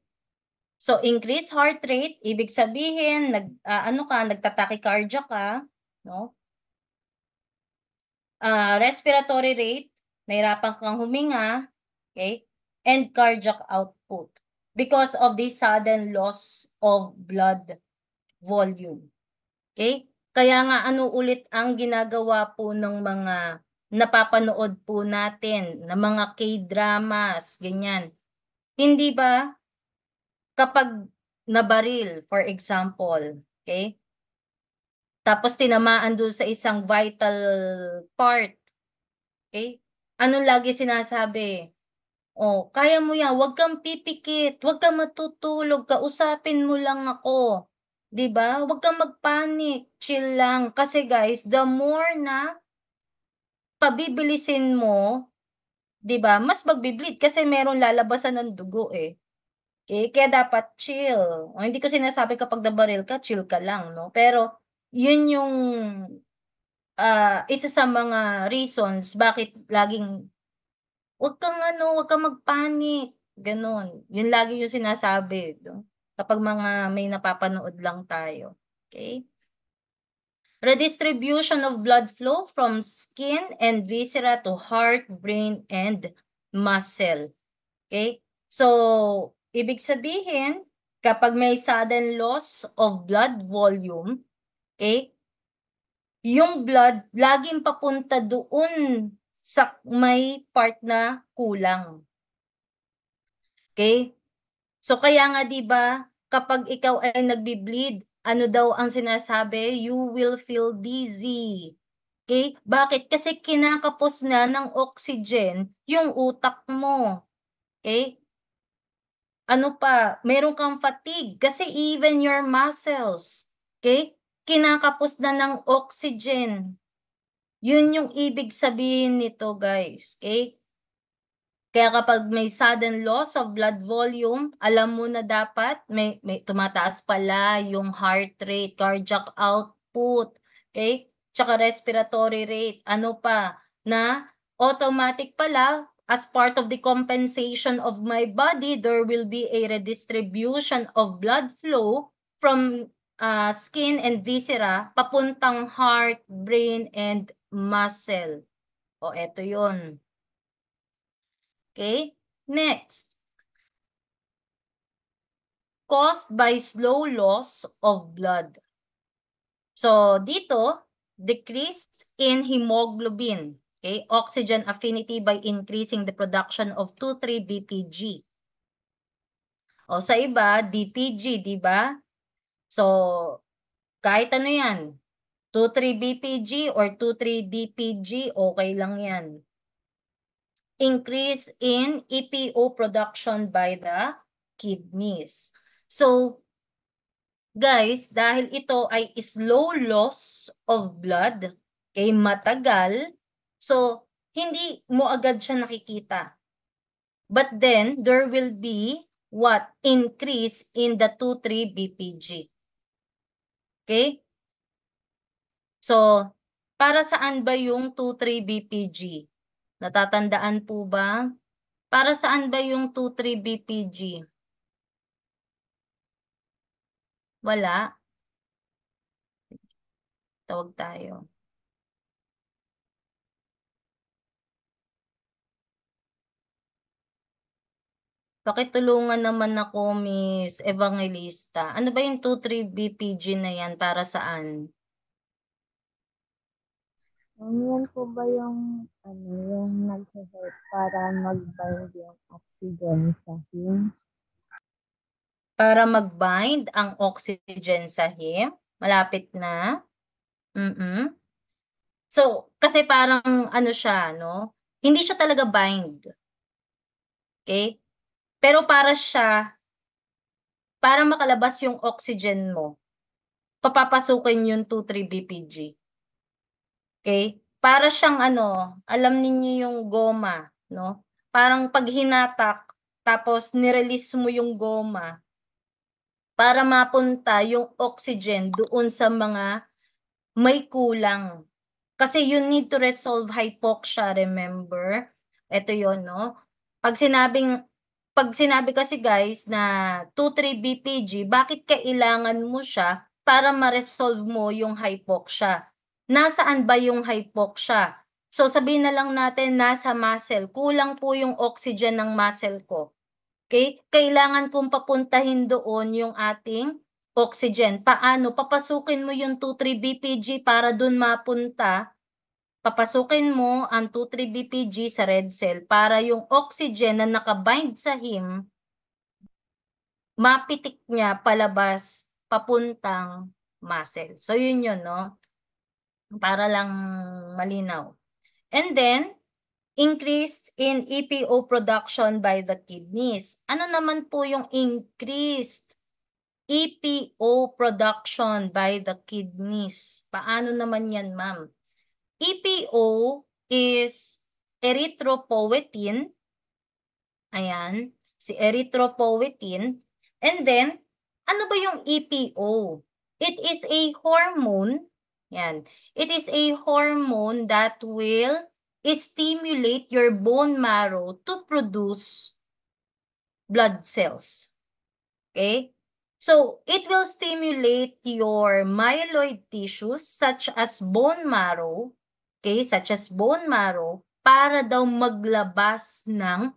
So, increase heart rate, ibig sabihin, nagta-tachycardia ka, no? Respiratory rate, nahirapan kang huminga, okay? And cardiac output because of the sudden loss of blood volume. Okay? Kaya nga ano ulit ang ginagawa po ng mga napapanood po natin na mga K-dramas, ganyan. Hindi ba kapag nabaril, for example, okay? Tapos tinamaan doon sa isang vital part, okay? Anong lagi sinasabi? Oh, kaya mo yan, huwag kang pipikit, huwag kang matutulog, kausapin mo lang ako. 'Di ba? Huwag kang magpanic, chill lang. Kasi guys, the more na pabibilisin mo, 'di ba? Mas magbi-bleed kasi merong lalabasan ng dugo eh. Okay? Kaya dapat chill. O, hindi ko sinasabi kapag nabaril ka, chill ka lang, no? Pero yun yung isa sa mga reasons bakit laging huwag kang magpanic, gano'n. Yun lagi yung sinasabi 'no, kapag may napapanood lang tayo, okay? Redistribution of blood flow from skin and viscera to heart, brain, and muscle, okay? So, ibig sabihin, kapag may sudden loss of blood volume, okay, yung blood laging papunta doon sa may part na kulang. Okay? So kaya nga 'di ba, kapag ikaw ay nagbi-bleed, ano daw ang sinasabi? You will feel dizzy. Okay? Bakit? Kasi kinakapos na ng oxygen yung utak mo. Okay? Ano pa? Meron kang fatigue kasi even your muscles, okay? Kinakapos na ng oxygen. Yun yung ibig sabihin nito, guys. Okay? Kaya kapag may sudden loss of blood volume, alam mo na dapat may tumataas pala yung heart rate, cardiac output, okay? Tsaka respiratory rate. Ano pa? Na automatic pala, as part of the compensation of my body, there will be a redistribution of blood flow from skin and viscera papuntang heart, brain, and muscle. O, eto yun. Okay? Next, caused by slow loss of blood. So, dito, decreased in hemoglobin, okay? Oxygen affinity by increasing the production of 2,3-BPG. O sa iba, DPG, di ba? So, kahit ano yan, 2,3-BPG or 2,3-DPG, okay lang yan. Increase in EPO production by the kidneys. So, guys, dahil ito ay slow loss of blood, okay, matagal, so hindi mo agad siya nakikita. But then, there will be what? Increase in the 2,3-BPG. Okay? So, para saan ba yung 2,3-BPG? Natatandaan po ba? Para saan ba yung 2,3-BPG? Wala. Tawag tayo. Pakitulungan naman ako, Miss Evangelista. Ano ba yung 2,3-BPG na yan? Para saan? Yan po ba yung nagsasalp para mag-bind yung oxygen sa heme? Para mag-bind ang oxygen sa heme? Malapit na? So, kasi parang ano siya, no? Hindi siya talaga bind. Okay? Pero para makalabas yung oxygen mo, papapasukin yung 2,3-BPG. Okay? Para siyang alam niyo yung goma, no? Parang pag hinatak, tapos nirelease mo yung goma, para mapunta yung oxygen doon sa mga may kulang. Kasi you need to resolve hypoxia, remember? Ito yon, no? Pag sinabi kasi guys na 2-3 BPG, bakit kailangan mo siya para ma-resolve mo yung hypoxia? Nasaan ba yung hypoxia? So sabihin na lang natin nasa muscle. Kulang po yung oxygen ng muscle ko. Okay? Kailangan kong papuntahin doon yung ating oxygen. Paano? Papasukin mo yung 2-3 BPG para doon mapunta. Papasukin mo ang 2-3 BPG sa red cell para yung oxygen na nakabind sa heme, mapitik niya palabas papuntang muscle. So yun yun, no? Para lang malinaw. And then, increased in EPO production by the kidneys. Ano naman po yung increased EPO production by the kidneys? Paano naman yan, ma'am? EPO is erythropoietin. Ayan, si erythropoietin. And then, ano ba yung EPO? It is a hormone. Yan. It is a hormone that will stimulate your bone marrow to produce blood cells. Okay? So, it will stimulate your myeloid tissues such as bone marrow, okay, such as bone marrow, para daw maglabas ng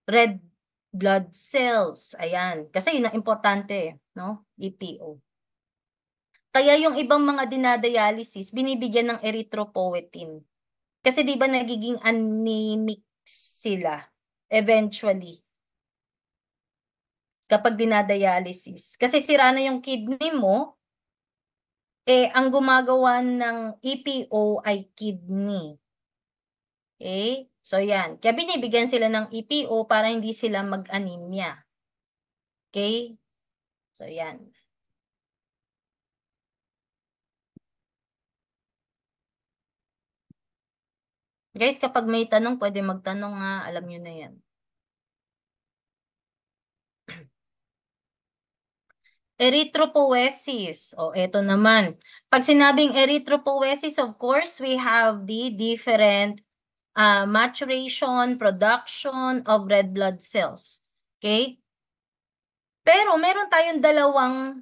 red blood cells. Ayan. Kasi yun ang importante, no? EPO. Kaya yung ibang mga dinadialysis, binibigyan ng erythropoietin. Kasi di ba nagiging anemic sila eventually kapag dinadialysis. Kasi sira na yung kidney mo, ang gumagawa ng EPO ay kidney. Okay? So yan. Kaya binibigyan sila ng EPO para hindi sila mag-anemia. Okay? So yan. Guys, kapag may tanong, pwede magtanong nga. Alam nyo na yan. Erythropoiesis. O, eto naman. Pag sinabing erythropoiesis, of course, we have the different maturation, production of red blood cells. Okay? Pero meron tayong dalawang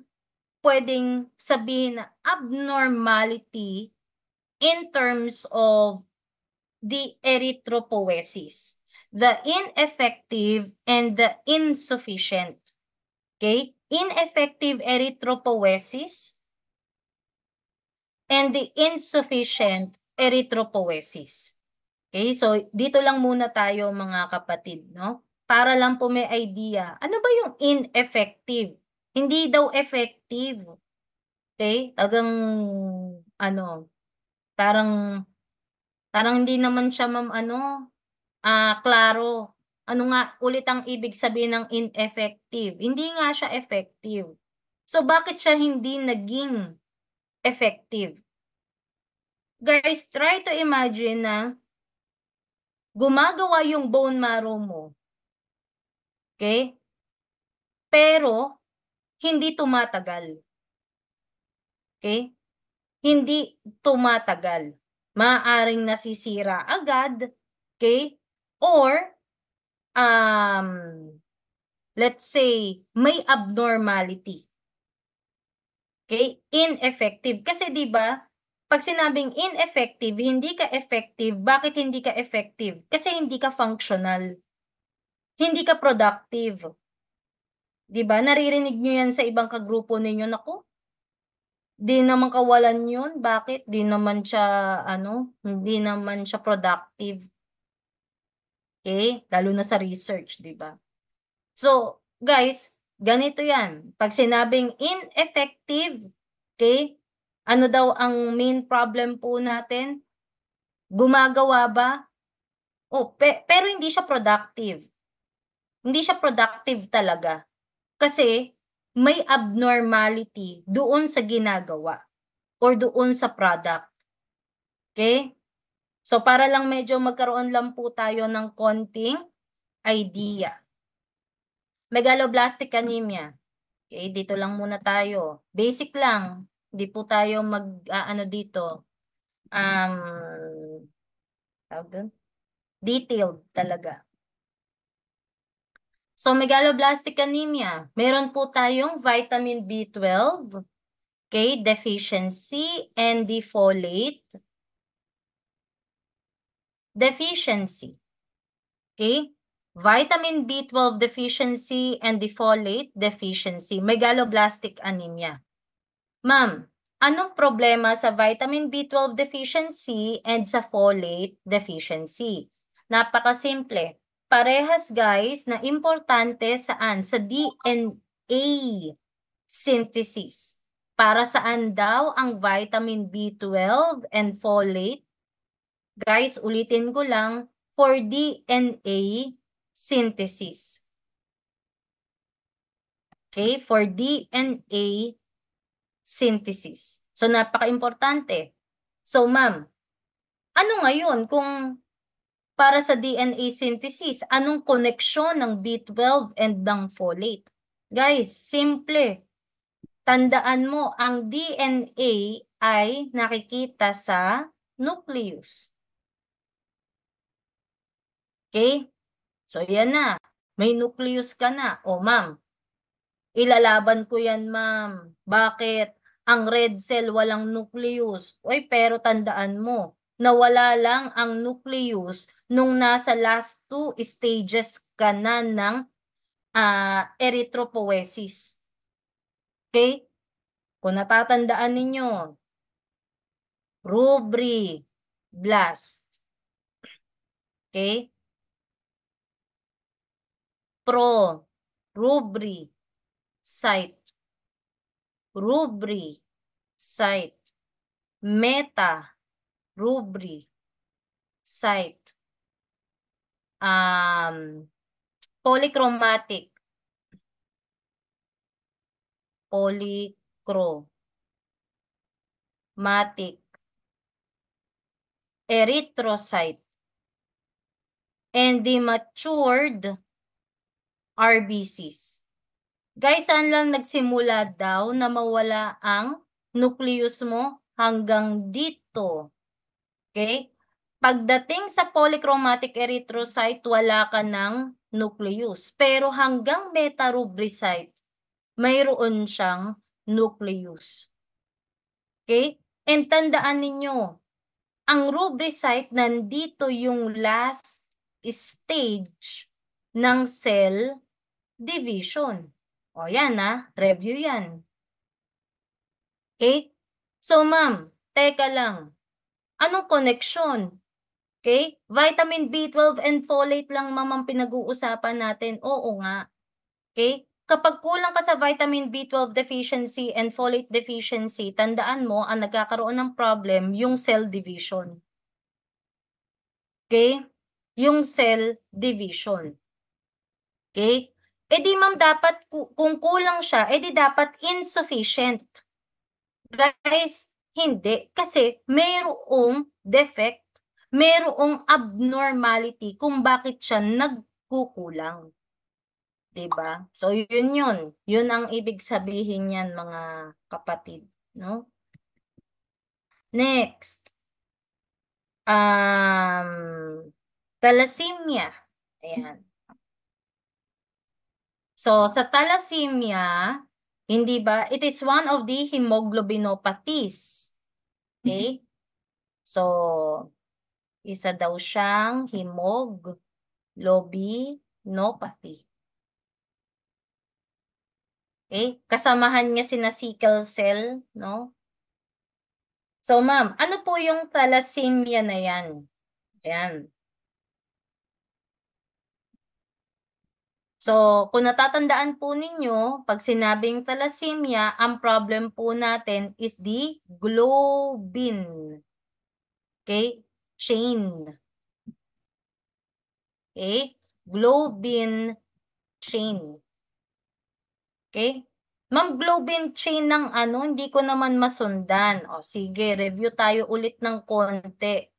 pwedeng sabihin na abnormality in terms of the erythropoiesis. The ineffective and the insufficient. Okay? Ineffective erythropoiesis and the insufficient erythropoiesis. Okay? So, dito lang muna tayo mga kapatid, no? Para lang po may idea. Ano ba yung ineffective? Hindi daw effective. Okay? Talagang, ano, parang hindi naman siya, ma'am, klaro. Ano nga ulit ang ibig sabihin ng ineffective? Hindi nga siya effective. So, bakit siya hindi naging effective? Guys, try to imagine na gumagawa yung bone marrow mo. Okay? Pero, hindi tumatagal. Okay? Hindi tumatagal. Maaaring nasisira agad. Okay? Or, let's say, may abnormality. Okay? Ineffective. Kasi di ba pag sinabing ineffective, hindi ka effective. Bakit hindi ka effective? Kasi hindi ka functional. Hindi ka productive. Di ba? Naririnig nyo yan sa ibang kagrupo ninyo. Naku, di naman kawalan yun. Bakit? Di naman siya, hindi naman siya productive. Okay? Lalo na sa research, di ba? So, guys, ganito yan. Pag sinabing ineffective, okay? Ano daw ang main problem po natin? Gumagawa ba? Pero hindi siya productive. Hindi siya productive talaga. Kasi may abnormality doon sa ginagawa or doon sa product. Okay? So, para lang medyo magkaroon lang po tayo ng konting idea. Megaloblastic anemia. Okay, dito lang muna tayo. Basic lang. Hindi po tayo ano dito. Tawag doon? Detailed talaga. So, megaloblastic anemia. Meron po tayong vitamin B12, okay, deficiency, and the folate deficiency. Okay? Vitamin B12 deficiency and the folate deficiency. Megaloblastic anemia. Ma'am, anong problema sa vitamin B12 deficiency and sa folate deficiency? Napakasimple. Parehas guys na importante saan? Sa DNA synthesis. Para saan daw ang vitamin B12 and folate? Guys, ulitin ko lang, for DNA synthesis. Okay, for DNA synthesis. So, napaka-importante. So, ma'am, ano ngayon kung para sa DNA synthesis, anong koneksyon ng B12 and ng folate? Guys, simple. Tandaan mo, ang DNA ay nakikita sa nucleus. Okay? So, yan na. May nucleus ka na. O, ma'am, ilalaban ko yan, ma'am. Bakit? Ang red cell walang nucleus. Uy, pero tandaan mo, nawala lang ang nucleus nung nasa last 2 stages ka na ng erythropoiesis. Okay? Kung natatandaan ninyo, rubriblast. Okay? Rubri, site. Rubri, site. Meta, rubri, site. Polychromatic. Polychromatic. Erythrocyte. And the matured RBCs. Guys, saan lang nagsimula daw na mawala ang nucleus mo? Hanggang dito. Okay? Pagdating sa polychromatic erythrocyte, wala ka ng nucleus. Pero hanggang metarubricite, mayroon siyang nucleus. Okay? And tandaan ninyo, ang rubricite, nandito yung last stage ng cell division. O yan review yan. Okay? So ma'am, teka lang. Anong connection? Okay? Vitamin B12 and folate lang ma'am ang pinag-uusapan natin. Oo nga. Okay? Kapag kulang ka sa vitamin B12 deficiency and folate deficiency, tandaan mo, ang nagkakaroon ng problem, yung cell division. Okay? Yung cell division. Okay? E di ma'am, dapat, kung kulang siya, e di dapat insufficient. Guys, hindi. Kasi mayroong defect, mayroong abnormality kung bakit siya nagkukulang. Diba? So, yun yun. Yun ang ibig sabihin yan, mga kapatid. No? Next. Thalassemia. Ayan. So, sa thalassemia, hindi ba, it is one of the hemoglobinopathies. Okay? So, isa daw siyang hemoglobinopathy. Okay? Kasamahan niya sina sickle cell, no? So, ma'am, ano po yung thalassemia na yan? Ayan. So, kung natatandaan po ninyo, pag sinabing thalassemia, ang problem po natin is the globin. Okay? Chain. Okay? Globin chain. Okay? Ma'am, globin chain ng ano, hindi ko naman masundan. O sige, review tayo ulit ng konti.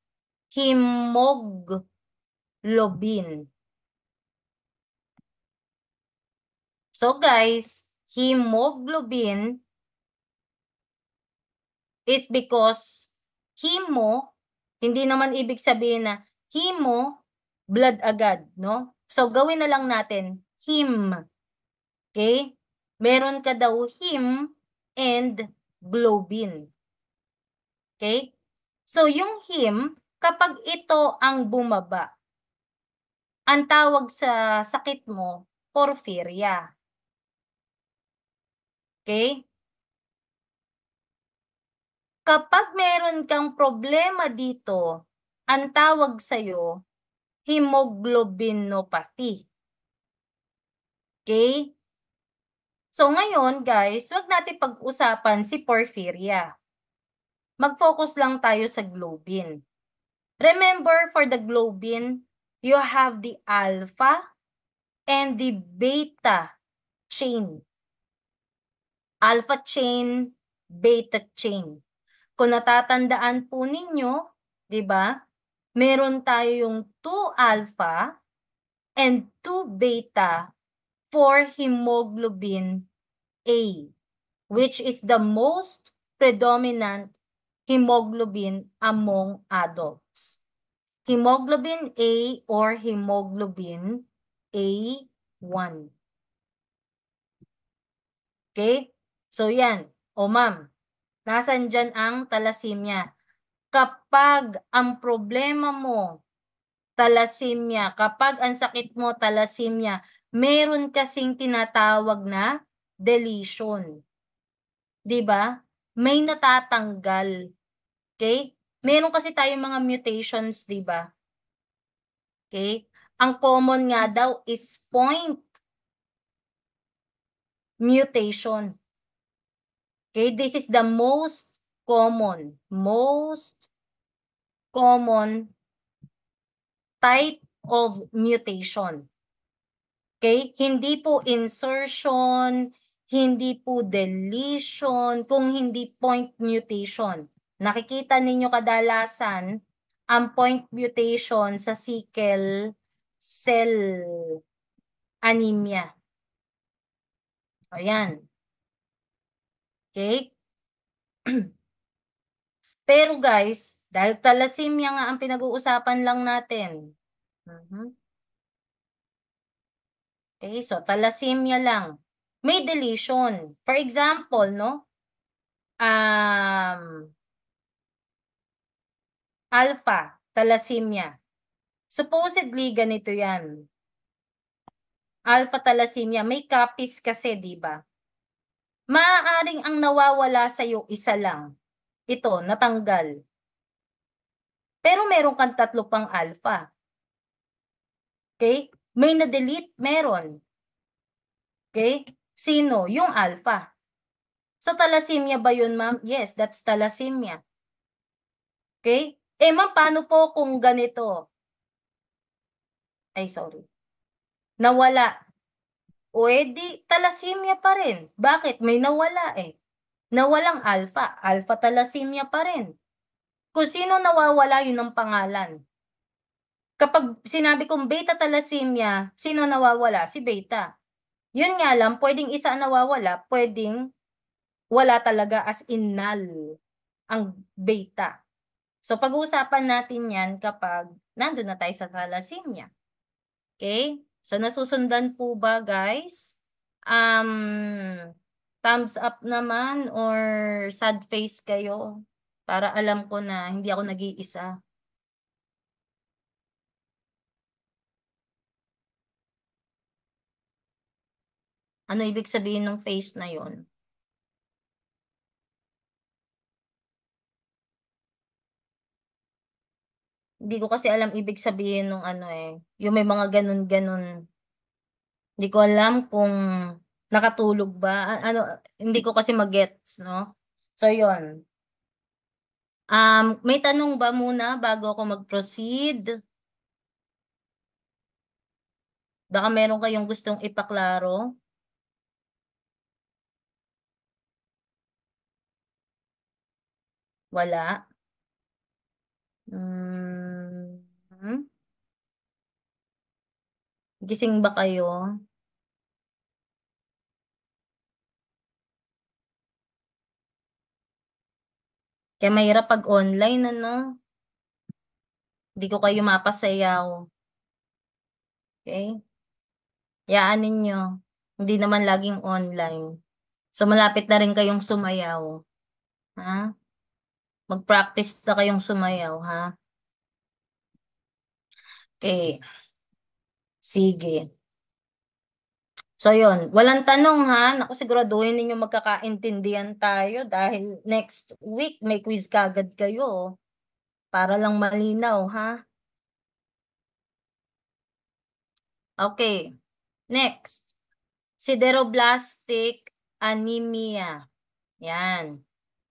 Hemoglobin. So guys, hemoglobin is because hemo, hindi naman ibig sabihin na hemo, blood agad, no? So, gawin na lang natin, heme. Okay? Meron ka daw heme and globin. Okay? So, yung heme, kapag ito ang bumaba, ang tawag sa sakit mo, porphyria. Okay? Kapag meron kang problema dito, ang tawag sa'yo, hemoglobinopathy. Okay? So ngayon, guys, wag natin pag-usapan si porphyria. Mag-focus lang tayo sa globin. Remember, for the globin, you have the alpha and the beta chain. Alpha chain, beta chain. Kung natatandaan po ninyo, 'di ba? Meron tayo yung 2 alpha and 2 beta for hemoglobin A, which is the most predominant hemoglobin among adults. Hemoglobin A or hemoglobin A1. Okay? So yan. O ma'am, nasan dyan ang thalassemia? Kapag ang problema mo, thalassemia, kapag ang sakit mo, thalassemia, meron kasing tinatawag na deletion. 'Di ba? May natatanggal. Okay? Meron kasi tayong mga mutations, 'di ba? Okay? Ang common nga daw is point mutation. Okay? This is the most common type of mutation. Okay? Hindi po insertion, hindi po deletion, kung hindi point mutation. Nakikita ninyo kadalasan ang point mutation sa sickle cell anemia. Ayan. Okay? Pero guys, dahil thalassemia nga ang pinag-uusapan lang natin. Okay, so thalassemia lang. May deletion. For example, no? Alpha, thalassemia. Supposedly, ganito yan. Alpha thalassemia, may copies kasi, di ba? Maaaring ang nawawala sa'yo isa lang. Ito, natanggal. Pero meron kang 3 pang alpha. Okay? May na-delete, meron. Okay? Sino? Yung alpha. So, thalassemia ba yun, ma'am? Yes, that's thalassemia. Okay? Ma'am, paano po kung ganito? Ay, sorry. Nawala. O edi, thalassemia pa rin. Bakit? May nawala eh. Nawalang alpha. Alpha thalassemia pa rin. Kung sino nawawala, yun ang pangalan. Kapag sinabi kong beta thalassemia, sino nawawala? Si beta. Yun nga lang, pwedeng isa ang nawawala, pwedeng wala talaga as in null ang beta. So, pag-uusapan natin yan kapag nandun na tayo sa thalassemia. Okay? So, nasusundan po ba, guys? Thumbs up naman or sad face kayo para alam ko na hindi ako nag-iisa. Ano ibig sabihin ng face na yon? Hindi ko kasi alam ibig sabihin ng ano eh. Yung may mga ganun-ganun. Hindi ko alam kung nakatulog ba. Ano, hindi ko kasi mag-gets, no? So, yon. May tanong ba muna bago ako mag-proceed? Baka meron kayong gustong ipaklaro? Wala? Gising ba kayo? Kaya mahirap pag online, ano? Hindi ko kayo mapasayaw. Okay? Yaan ninyo. Hindi naman laging online. So, malapit na rin kayong sumayaw. Ha? Mag-practice na kayong sumayaw, ha? Okay. Sige. So, yun. Walang tanong, ha? Naku, siguraduhin ninyo magkakaintindihan tayo dahil next week may quiz kagad kayo. Para lang malinaw, ha? Okay. Next. Sideroblastic anemia. Yan.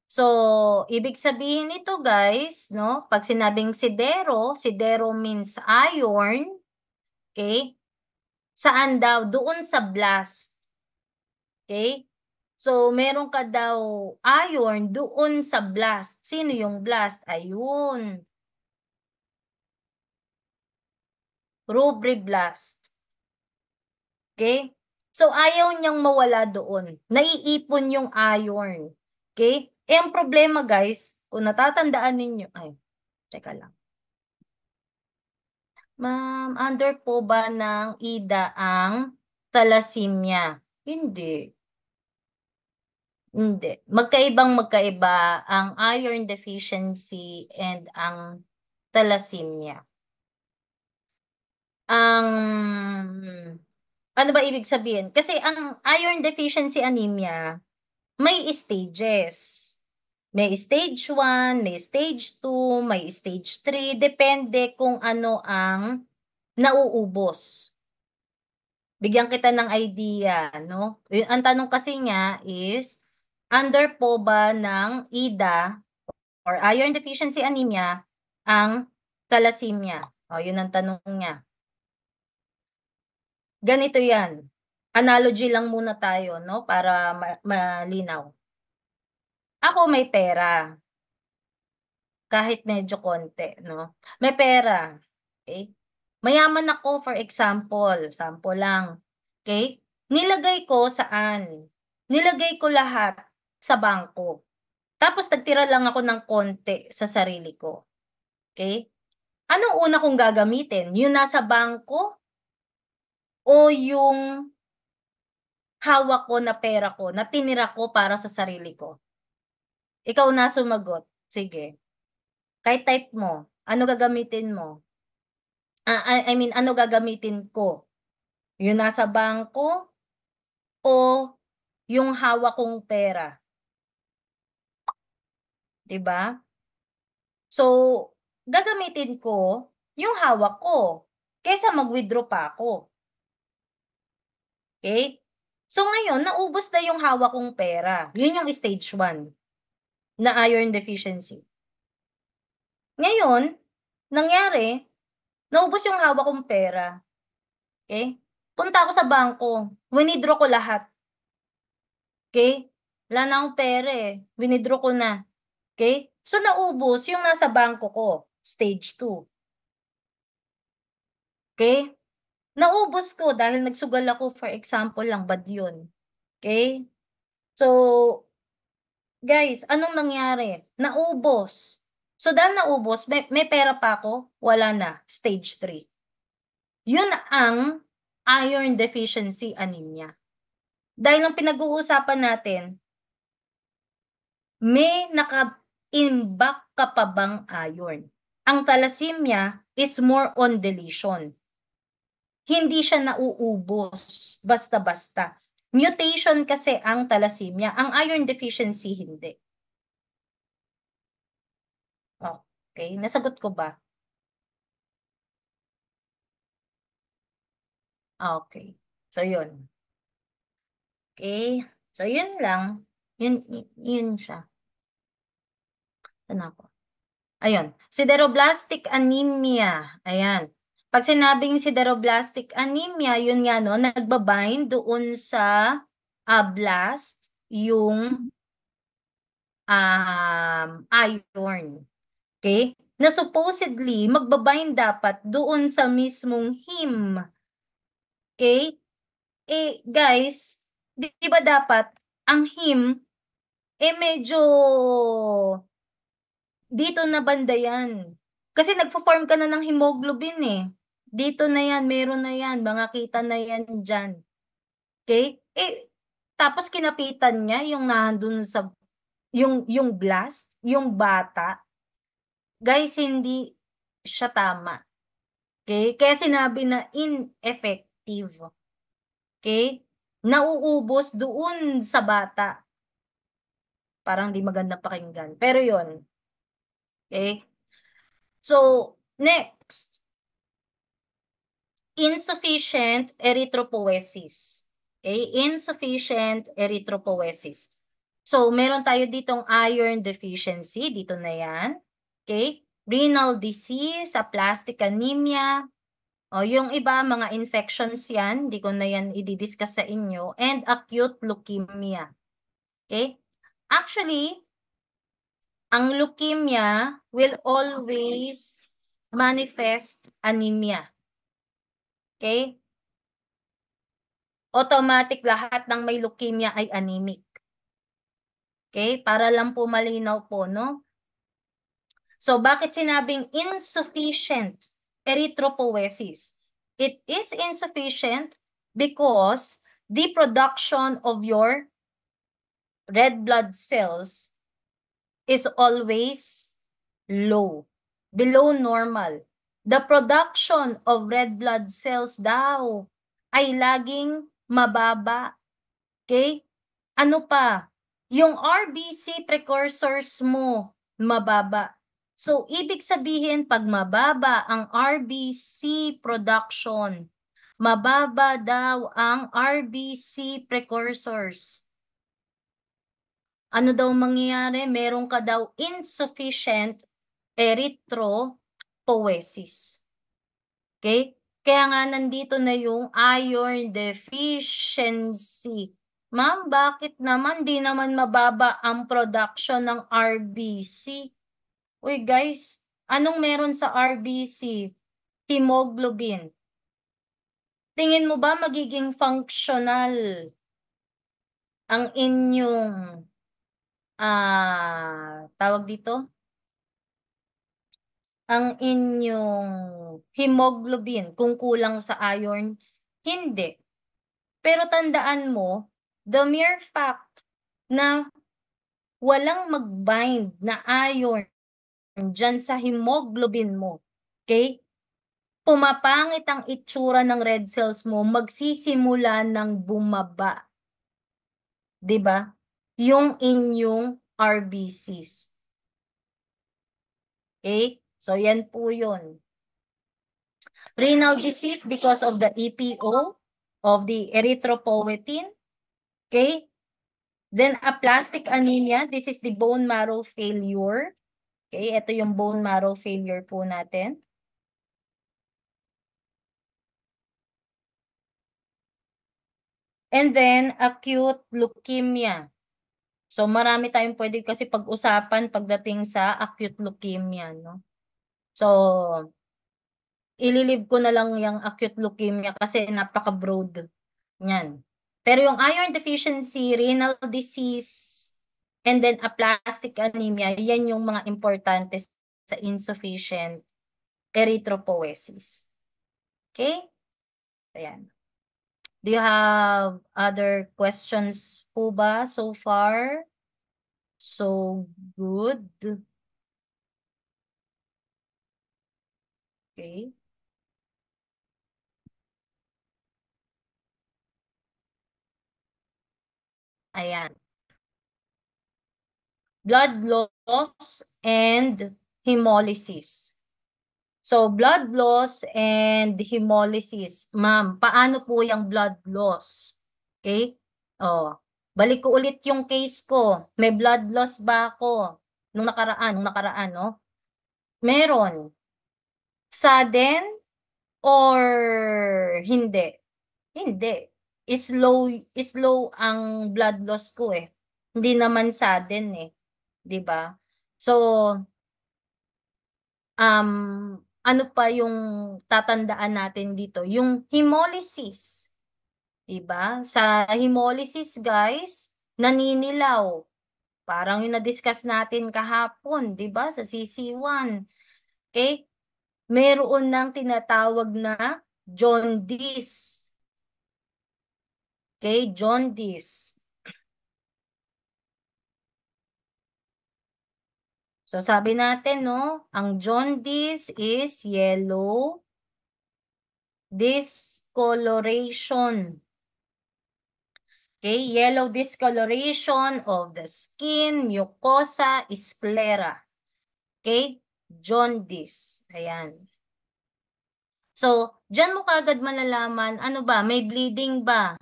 So, ibig sabihin nito guys, no? Pag sinabing sidero means iron, okay? Saan daw? Doon sa blast. Okay? So, meron ka daw iron doon sa blast. Sino yung blast? Ayun. Rubriblast. Okay? So, ayaw niyang mawala doon. Naiipon yung iron. Okay? Eh, ang problema guys, kung natatandaan ninyo, ay, teka lang. Ma'am, under po ba ng IDA ang thalassemia? Hindi. Hindi. Magkaiba ang iron deficiency and ang thalassemia. Ang ano ba ibig sabihin? Kasi ang iron deficiency anemia may stages. May stage 1, may stage 2, may stage 3, depende kung ano ang nauubos. Bigyan kita ng idea, no? Ang tanong kasi niya is, under po ba ng IDA or iron deficiency anemia ang thalassemia? O, yun ang tanong niya. Ganito yan. Analogy lang muna tayo, no? Para malinaw. Ako may pera. Kahit medyo konti, no? May pera. Okay? Mayaman ako, for example. Sample lang. Okay? Nilagay ko saan? Nilagay ko lahat sa bangko. Tapos nagtira lang ako ng konti sa sarili ko. Okay? Anong una kong gagamitin? Yung nasa bangko o yung hawak ko na pera ko na tinira ko para sa sarili ko? Ikaw na sumagot. Sige. Kahit type mo, ano gagamitin mo? I mean, ano gagamitin ko? Yung nasa bangko o yung hawak kong pera? 'Di ba? So, gagamitin ko yung hawak ko kaysa mag-withdraw pa ako. Okay? So ngayon, naubos na yung hawak kong pera. Yun yung stage 1 na iron deficiency. Ngayon, nangyari, naubos yung hawak kong pera. Okay? Punta ako sa bangko, winidraw ko lahat. Okay? Wala na akong pera eh. Winidraw ko na. Okay? So, naubos yung nasa bangko ko. Stage 2. Okay? Naubos ko dahil nagsugal ako, for example lang, bad yun. Okay? So, guys, anong nangyari? Naubos. So, dahil naubos, may pera pa ako? Wala na. Stage 3. Yun ang iron deficiency anemia. Dahil ang pinag-uusapan natin, may naka-imbak ka pa bang iron? Ang thalassemia is more on deletion. Hindi siya nauubos basta-basta. Mutation kasi ang thalassemia, ang iron deficiency hindi. Okay, nasagot ko ba? Okay. So yun. Okay. So yun lang. Yun siya. Saan ako? Ayun. Sideroblastic anemia. Ayan. Pag sinabing sideroblastic anemia, yun nga no, nagbabind doon sa blast yung iron. Okay? Na supposedly, magbabind dapat doon sa mismong heme. Okay? Eh, guys, di ba dapat ang heme, eh medyo dito na banda yan. Kasi nagpo-form ka na ng hemoglobin eh. Dito na yan, meron na yan, makakita na yan dyan. Okay? Tapos kinapitan niya yung nandun sa, yung blast, yung bata. Guys, hindi siya tama. Okay? Kaya sinabi na ineffective. Okay? Nauubos doon sa bata. Parang di maganda pakinggan. Pero yon. Okay? So, next. Insufficient erythropoiesis. Okay? Insufficient erythropoiesis. So, meron tayo ditong iron deficiency. Dito na yan. Okay? Renal disease, aplastic anemia. O, yung iba, mga infections yan. Hindi ko na yan i-discuss sa inyo. And acute leukemia. Okay? Actually, ang leukemia will always manifest anemia. Okay? Automatic lahat ng may leukemia ay anemic. Okay? Para lang po malinaw po, no? So, bakit sinabing insufficient erythropoiesis? It is insufficient because the production of your red blood cells is always low, below normal. The production of red blood cells daw ay laging mababa. Okay? Ano pa? Yung RBC precursors mo, mababa. So, ibig sabihin, pag mababa ang RBC production, mababa daw ang RBC precursors. Ano daw mangyayari? Meron ka daw insufficient erythropoiesis. Okay? Kaya nga nandito na yung iron deficiency. Ma'am, bakit naman di naman mababa ang production ng RBC? Uy guys, anong meron sa RBC? Hemoglobin. Tingin mo ba magiging functional ang inyong tawag dito? Ang inyong hemoglobin kung kulang sa iron? Hindi. Pero tandaan mo, the mere fact na walang mag-bind na iron dyan sa hemoglobin mo, okay? Pumapangit ang itsura ng red cells mo, magsisimula ng bumaba. 'Di ba? Yung inyong RBCs. Okay? So, yan po yun. Renal disease because of the EPO of the erythropoietin. Okay? Then, aplastic anemia. This is the bone marrow failure. Okay? Ito yung bone marrow failure po natin. And then, acute leukemia. So, marami tayong pwede kasi pag-usapan pagdating sa acute leukemia, no? So, ililive ko na lang yung acute leukemia kasi napaka-broad niyan. Pero yung iron deficiency, renal disease, and then aplastic anemia, yan yung mga importante sa insufficient erythropoiesis. Okay? Ayan. Do you have other questions po ba so far? So good. Okay. Ayan. Blood loss and hemolysis. So, blood loss and hemolysis. Ma'am, paano po yung blood loss? Okay? Oh, balik ko ulit yung case ko. May blood loss ba ako? Nung nakaraan, no? Meron. Sudden or hindi? Hindi. Slow ang blood loss ko eh. Hindi naman sudden eh. 'Di ba? So, ano pa yung tatandaan natin dito? Yung hemolysis. 'Di ba? Sa hemolysis, guys, naninilaw. Parang yung na-discuss natin kahapon, 'di ba, sa CC1. Okay? Meron ng tinatawag na jaundice. Okay, jaundice. So sabi natin, no, ang jaundice is yellow discoloration. Okay, yellow discoloration of the skin, mucosa, sclera. Okay, jaundice. Ayan. So, dyan mo kagad malalaman, ano ba, may bleeding ba?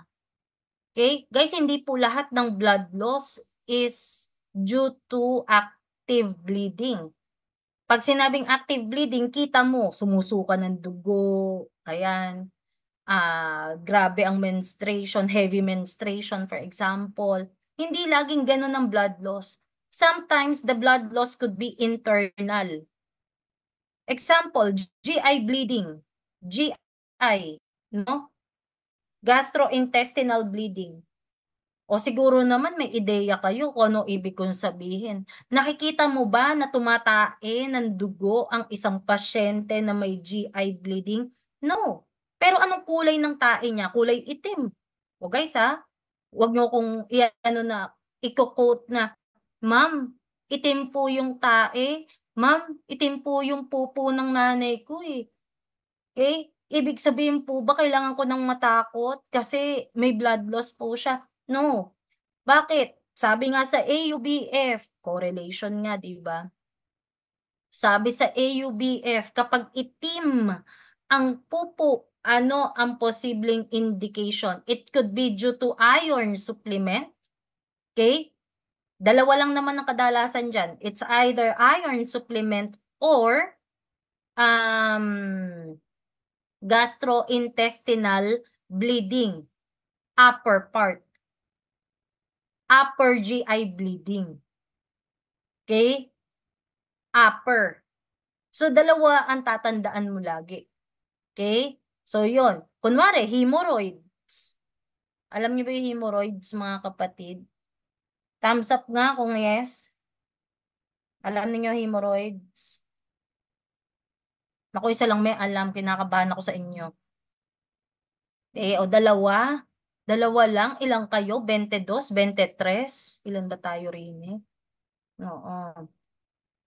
Okay, guys, hindi po lahat ng blood loss is due to active bleeding. Pag sinabing active bleeding, kita mo, sumusuka ng dugo, ayan, grabe ang menstruation, heavy menstruation, for example. Hindi laging ganun ang blood loss. Sometimes, the blood loss could be internal. Example, GI bleeding. GI, no? Gastrointestinal bleeding. O siguro naman may ideya kayo kung ano ibig kong sabihin. Nakikita mo ba na tumatae ng dugo ang isang pasyente na may GI bleeding? No. Pero anong kulay ng tae niya? Kulay itim. O guys huwag niyo kung i-quote na, "Ma'am, itim po yung tae. Ma'am, itim po yung pupo ng nanay ko eh." Okay? Ibig sabihin po ba kailangan ko nang matakot kasi may blood loss po siya? No. Bakit? Sabi nga sa AUBF, correlation nga, di ba? Sabi sa AUBF, kapag itim ang pupo, ano ang posibleng indication? It could be due to iron supplement. Okay? Dalawa lang naman ang kadalasan dyan. It's either iron supplement or gastrointestinal bleeding, upper part, upper GI bleeding. Okay? Upper. So, dalawa ang tatandaan mo lagi. Okay? So, yun. Kunwari, hemorrhoids. Alam niyo ba yung hemorrhoids, mga kapatid? Thumbs up nga kung yes. Alam niyo hemorrhoids? Naku, isa lang may alam. Kinakabahan ako sa inyo. O dalawa? Dalawa lang? Ilang kayo? 22? 23? Ilan ba tayo rin eh? Oo.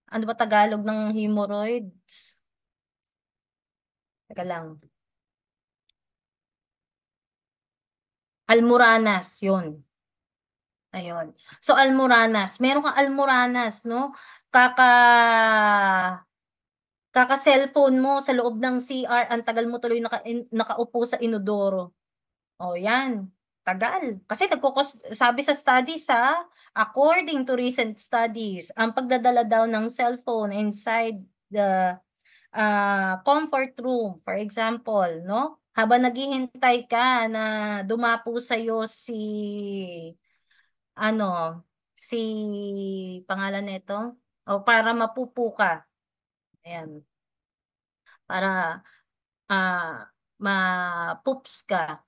Ano ba Tagalog ng hemorrhoids? Teka lang. Almoranas, yun. Ayun. So, almoranas. Meron kang almoranas, no? Kaka-cellphone mo sa loob ng CR, ang tagal mo tuloy nakaupo sa inodoro. O, yan. Tagal. Kasi sabi sa studies according to recent studies, ang pagdadala daw ng cellphone inside the comfort room, for example, no? Habang naghihintay ka na dumapo sa'yo si pangalan nito, o para mapupo ka. Ayan. Para ma-poops ka.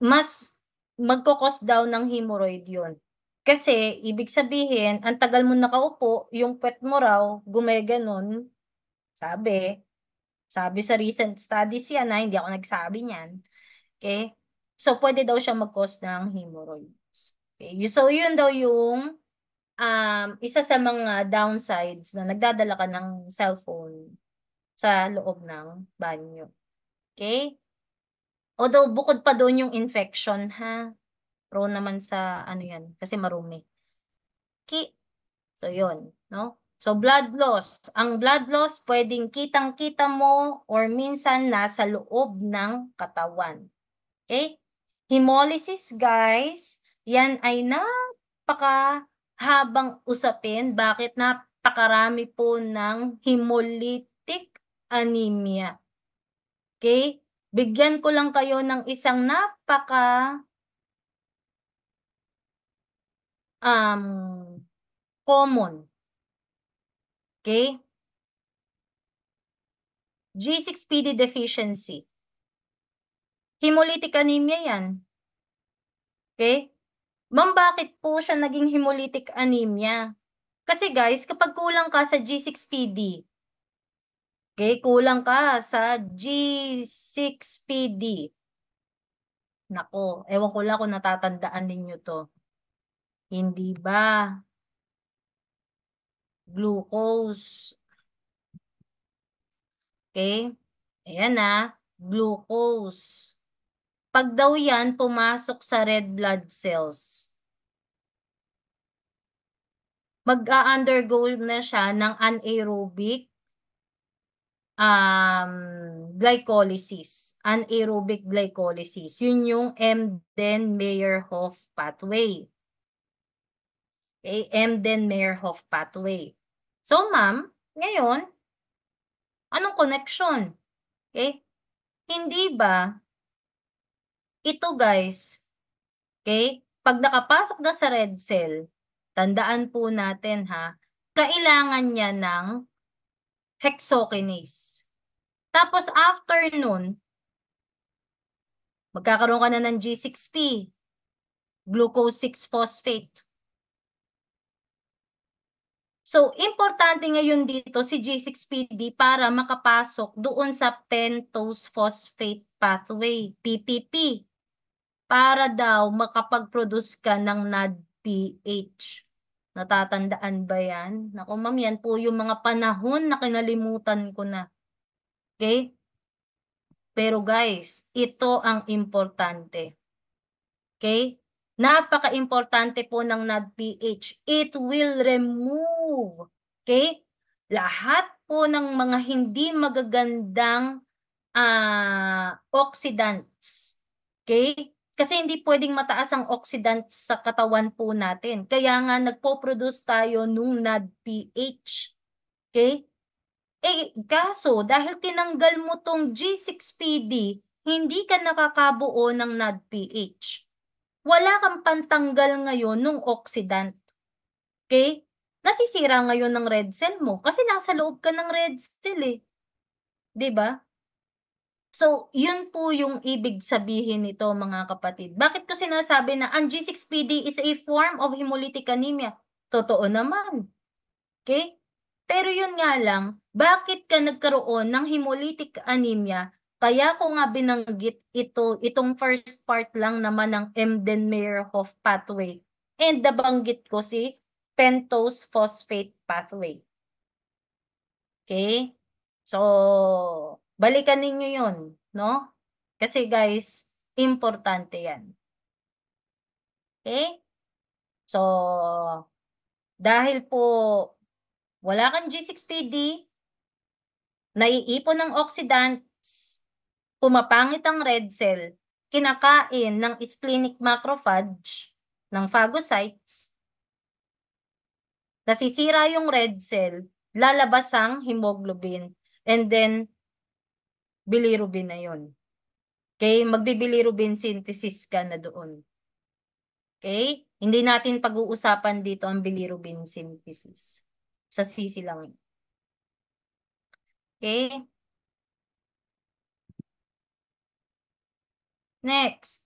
Mas magkokos daw ng hemorrhoid yun. Kasi, ibig sabihin, ang tagal mo nakaupo, yung puwet mo raw, gumeganon, sabi. Sabi sa recent studies yan hindi ako nagsabi niyan. Okay? So, pwede daw siya mag-cause ng hemorrhoids. Okay? So, yun daw yung isa sa mga downsides na nagdadala ka ng cellphone sa loob ng banyo. Okay? Although, bukod pa doon yung infection, prone naman sa, yan, kasi marumi. Okay? So, yun, no? So, blood loss. Ang blood loss, pwedeng kitang-kita mo or minsan nasa loob ng katawan. Okay? Hemolysis, guys, yan ay napakahabang usapin. Bakit napakarami po ng hemolytic anemia? Okay? Bigyan ko lang kayo ng isang common. Okay? G6PD deficiency. Hemolytic anemia yan. Okay? Ma'am, bakit po siya naging hemolytic anemia? Kasi guys, kapag kulang ka sa G6PD, okay, kulang ka sa G6PD. Nako, ewan ko lang kung natatandaan ninyo to. Hindi ba? Glucose. Okay? Ayan na, glucose. Pag daw yan pumasok sa red blood cells, mag-undergo na siya ng anaerobic glycolysis. Anaerobic glycolysis. Yun yung Embden-Meyerhof pathway. Okay? Embden-Meyerhof pathway. So, ma'am, ngayon, anong connection? Okay? Hindi ba ito, guys, okay? Pag nakapasok na sa red cell, tandaan po natin ha, kailangan niya ng hexokinase. Tapos after nun, magkakaroon ka na ng G6P, glucose 6-phosphate. So, importante ngayon dito si G6PD para makapasok doon sa pentose phosphate pathway, PPP, para daw makapag-produce ka ng NADPH. Natatandaan ba yan? Naku ma'am, yan po yung mga panahon na kinalimutan ko na. Okay? Pero guys, ito ang importante. Okay? Napaka-importante po ng NADPH. It will remove, okay, lahat po ng mga hindi magagandang oxidants. Okay? Kasi hindi pwedeng mataas ang oxidants sa katawan po natin. Kaya nga nagpo-produce tayo nung NADPH. Okay? Kaso dahil tinanggal mo tong G6PD, hindi ka nakakabuo ng NADPH. Wala kang pantanggal ngayon ng oxidant. Okay? Nasisira ngayon ng red cell mo kasi nasa loob ka ng red cell eh. 'Di ba? So, yun po yung ibig sabihin nito mga kapatid. Bakit ko sinasabi na ang G6PD is a form of hemolytic anemia? Totoo naman. Okay? Pero yun nga lang, bakit ka nagkaroon ng hemolytic anemia? Kaya ko nga binanggit itong first part lang naman ng Embden-Meyerhof pathway. And nabanggit ko si pentose phosphate pathway. Okay? So, balikan ninyo yun, no? Kasi guys, importante yan. Okay? So, dahil po wala kang G6PD, naiipon ng oxidants, pumapangit ang red cell, kinakain ng splenic macrophage, ng phagocytes, nasisira yung red cell, lalabas ang hemoglobin, and then bilirubin na yun. Okay? Magbibilirubin synthesis ka na doon. Okay? Hindi natin pag-uusapan dito ang bilirubin synthesis. Sa sisi lang yun. Okay? Next.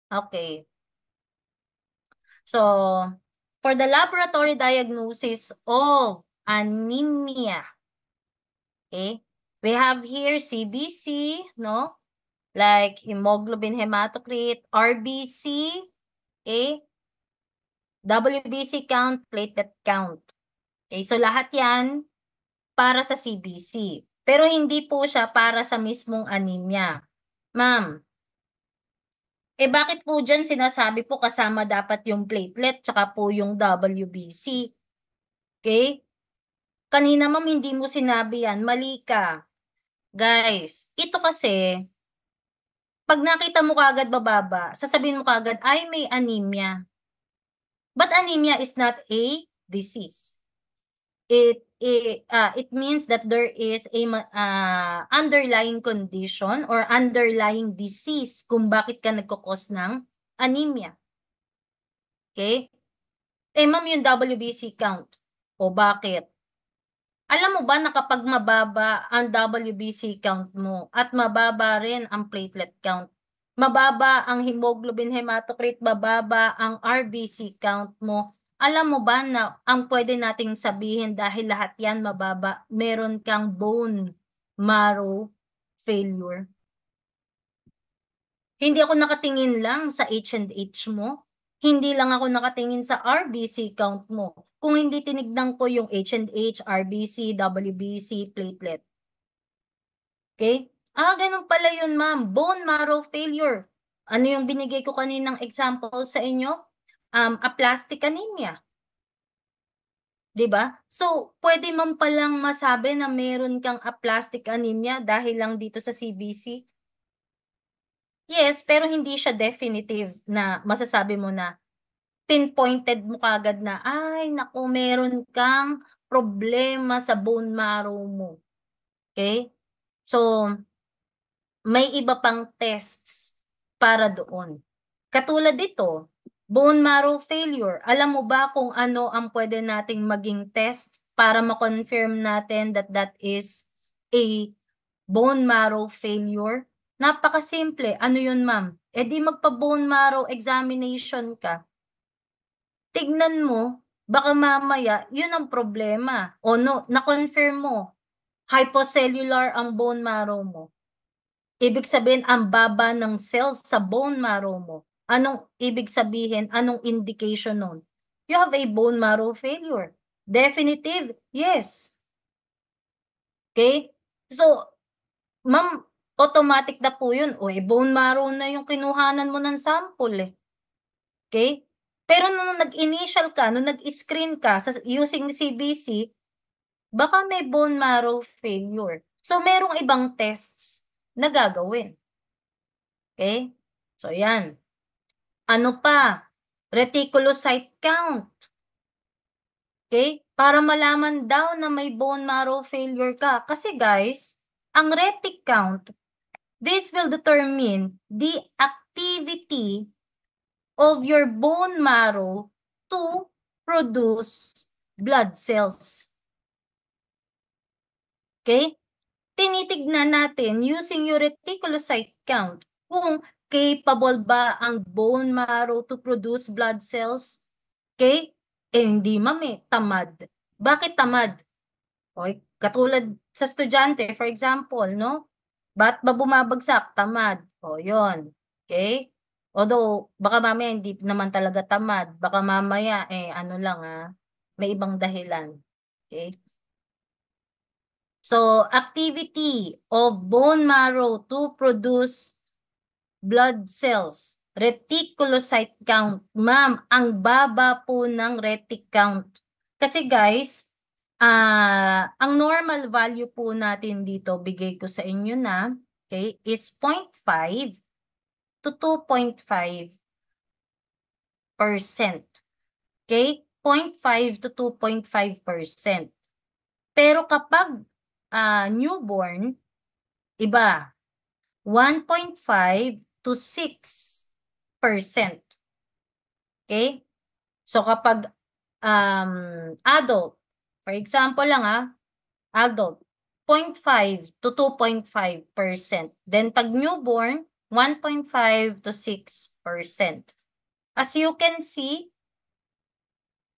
Okay. So, for the laboratory diagnosis of anemia, okay, we have here CBC, no? Like hemoglobin hematocrit, RBC, okay? WBC count, platelet count. Okay, so lahat yan para sa CBC. Pero hindi po siya para sa mismong anemia. Ma'am, bakit po dyan sinasabi po kasama dapat yung platelet tsaka po yung WBC? Okay? Kanina ma'am, hindi mo sinabi yan. Mali ka. Guys, ito kasi, pag nakita mo kagad bababa, sasabihin mo kagad, ay may anemia. But anemia is not a disease. it means that there is a underlying condition or underlying disease kung bakit ka nagkukos ng anemia. Okay? Ma'am, yung WBC count. O bakit? Alam mo ba na kapag mababa ang WBC count mo at mababa rin ang platelet count, mababa ang hemoglobin hematocrit, mababa ang RBC count mo, alam mo ba na ang pwede nating sabihin dahil lahat yan mababa, meron kang bone marrow failure? Hindi ako nakatingin lang sa H&H mo. Hindi lang ako nakatingin sa RBC count mo. Kung hindi tinignan ko yung H&H, RBC, WBC, platelet. Okay? Ganun pala yun, ma'am. Bone marrow failure. Ano yung binigay ko kaninang example sa inyo? Aplastic anemia. 'Di ba? So, pwede man palang masabi na meron kang aplastic anemia dahil lang dito sa CBC? Yes, pero hindi siya definitive na masasabi mo na pinpointed mo kagad na, ay, naku, meron kang problema sa bone marrow mo. Okay? So, may iba pang tests para doon. Katulad dito, bone marrow failure. Alam mo ba kung ano ang pwede nating maging test para ma-confirm natin that that is a bone marrow failure? Napakasimple. Ano yun, ma'am? Di magpa-bone marrow examination ka. Tignan mo, baka mamaya, yun ang problema. O no, na-confirm mo, hypocellular ang bone marrow mo. Ibig sabihin, ang baba ng cells sa bone marrow mo. Anong ibig sabihin? Anong indication nun? You have a bone marrow failure. Definitive? Yes. Okay? So, ma'am, automatic na po yun. O, bone marrow na yung kinuhanan mo ng sample eh. Okay? Pero nung nag-initial ka, nung nag-screen ka using CBC, baka may bone marrow failure. So, merong ibang tests na gagawin. Okay? So, yan. Ano pa? Reticulocyte count. Okay? Para malaman daw na may bone marrow failure ka. Kasi guys, ang retic count, this will determine the activity of your bone marrow to produce blood cells. Okay? Tinitignan natin using your reticulocyte count kung capable ba ang bone marrow to produce blood cells. Okay? Hindi ma'am tamad. Bakit tamad? Okay, katulad sa estudyante, for example, no? Ba't ba bumabagsak? Tamad. O, yun. Okay? Although, baka mamaya hindi naman talaga tamad. Baka mamaya, ano lang may ibang dahilan. Okay? So, activity of bone marrow to produce blood cells. Reticulocyte count. Ma'am, ang baba po ng retic count. Kasi guys, ang normal value po natin dito, bigay ko sa inyo na, okay, is 0.5 to 2.5%. Okay? 0.5 to 2.5%. Pero kapag newborn, iba. 1.5 to 6%. Okay? So kapag adult, for example lang adult, 0.5 to 2.5%. Then pag newborn, 1.5 to 6%. As you can see,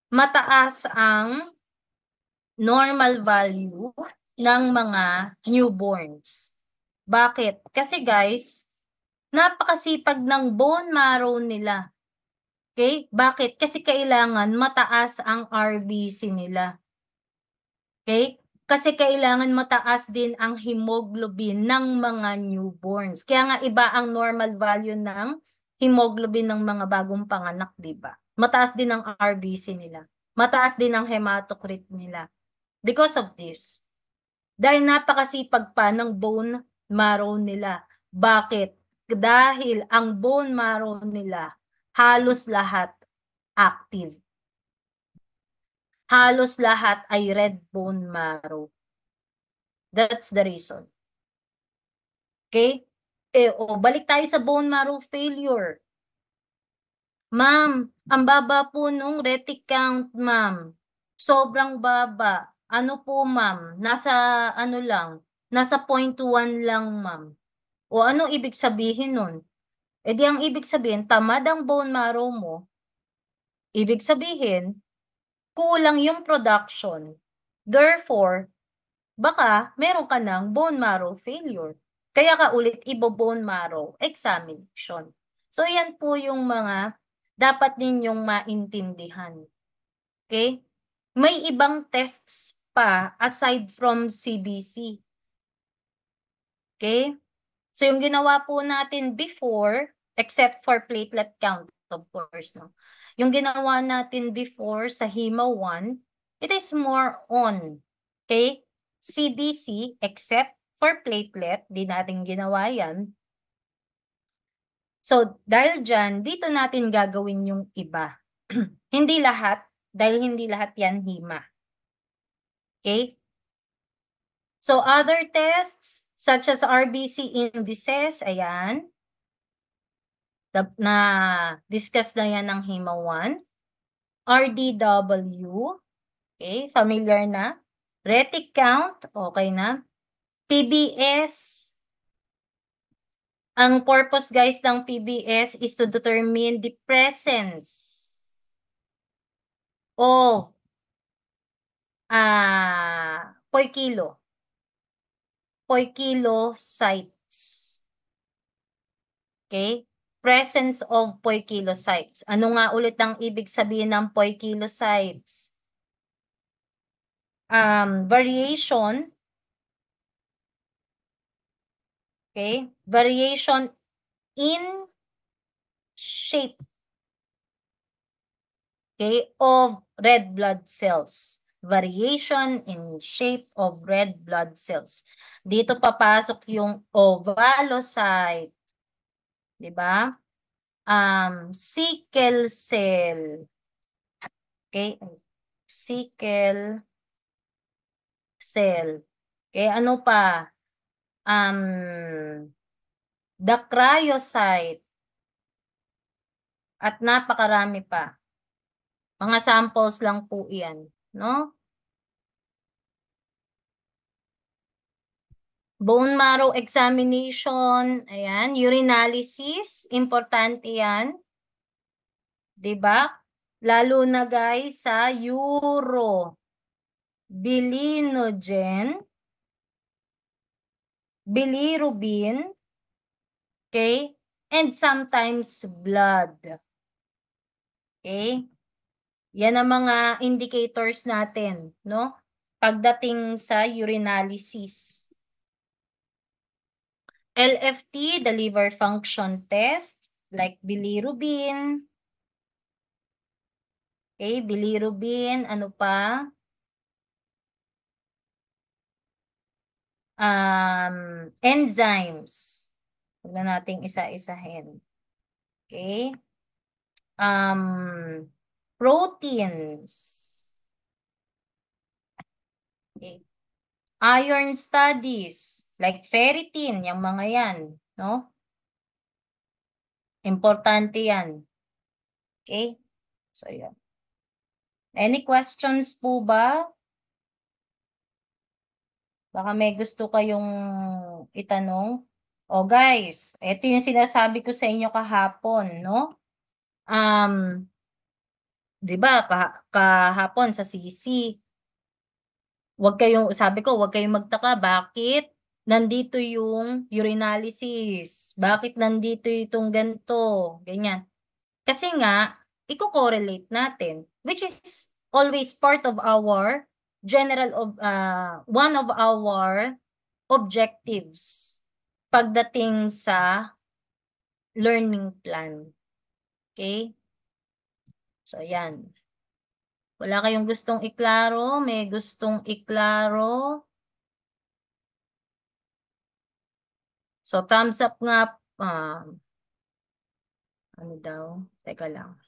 mataas ang normal value ng mga newborns. Bakit? Kasi guys, napakasipag ng bone marrow nila. Okay? Bakit? Kasi kailangan mataas ang RBC nila. Okay? Kasi kailangan mataas din ang hemoglobin ng mga newborns. Kaya nga iba ang normal value ng hemoglobin ng mga bagong panganak, di ba? Mataas din ang RBC nila. Mataas din ang hematocrit nila. Because of this. Dahil napakasipag pa ng bone marrow nila. Bakit? Dahil ang bone marrow nila halos lahat active. halos lahat ay red bone marrow. That's the reason. Okay? Balik tayo sa bone marrow failure. Ma'am, ang baba po nung retic count, ma'am. Sobrang baba. Ano po, ma'am? Nasa ano lang, nasa 0.1 lang, ma'am. O ano ibig sabihin nun? Di ang ibig sabihin, tamad ang bone marrow mo. Ibig sabihin, kulang yung production. Therefore, baka meron ka ng bone marrow failure. Kaya ka ulit ibo-bone marrow examination. So, yan po yung mga dapat ninyong maintindihan. Okay? May ibang tests pa aside from CBC. Okay? So, yung ginawa po natin before, except for platelet count, of course, no? Yung ginawa natin before sa HEMA-1, it is more on, okay? CBC, except for platelet, di natin ginawa yan. So, dahil dyan, dito natin gagawin yung iba. Hindi lahat, dahil hindi lahat yan HEMA. Okay? So, other tests, such as RBC indices, ayan, na-discuss na yan ng HEMA-1. RDW, okay, familiar na. Retic count, okay na. PBS, ang purpose guys ng PBS is to determine the presence of poikilocytes. Okay? Presence of poikilocytes. Ano nga ulit ang ibig sabihin ng poikilocytes? Variation. Okay? Variation in shape. Okay? Of red blood cells. Variation in shape of red blood cells. Dito papasok yung ovalocyte. Diba? Sickle cell. Okay? Sickle cell. Okay, ano pa? The cryocyte. At napakarami pa. Mga samples lang po yan. No? Bone marrow examination. Ayan. Urinalysis. Importante yan. Diba? Lalo na guys sa urobilinogen, bilirubin, okay? And sometimes blood. Okay? Yan ang mga indicators natin, no? Pagdating sa urinalysis. LFT, the liver function test, like bilirubin. Okay, bilirubin, ano pa? Enzymes. Huwag na nating isa-isahin. Okay? Proteins. Okay. Iron studies, like ferritin, yung mga yan, no? Importante yan. Okay? So, yan. Any questions po ba? Baka may gusto kayong itanong. O guys, ito yung sinasabi ko sa inyo kahapon, no? 'Di ba, kahapon sa CC, sabi ko, wag kayong magtaka, bakit nandito yung urinalysis? Bakit nandito itong ganito? Ganyan. Kasi nga, i-correlate natin, which is always part of our one of our objectives pagdating sa learning plan. Okay? So, yan. Wala kayong gustong iklaro? May gustong iklaro? So, thumbs up nga. Ano daw? Teka lang.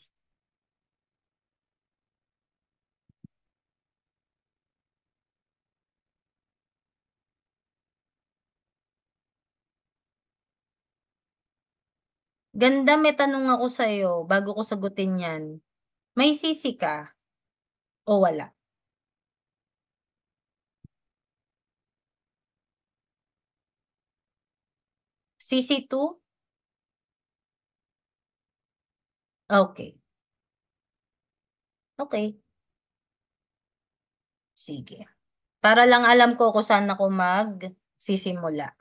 Ganda, may tanong ako sa'yo bago ko sagutin yan. May sisi ka o wala? Sisi 2? Okay. Okay. Sige. Para lang alam ko kung saan ako magsisimula.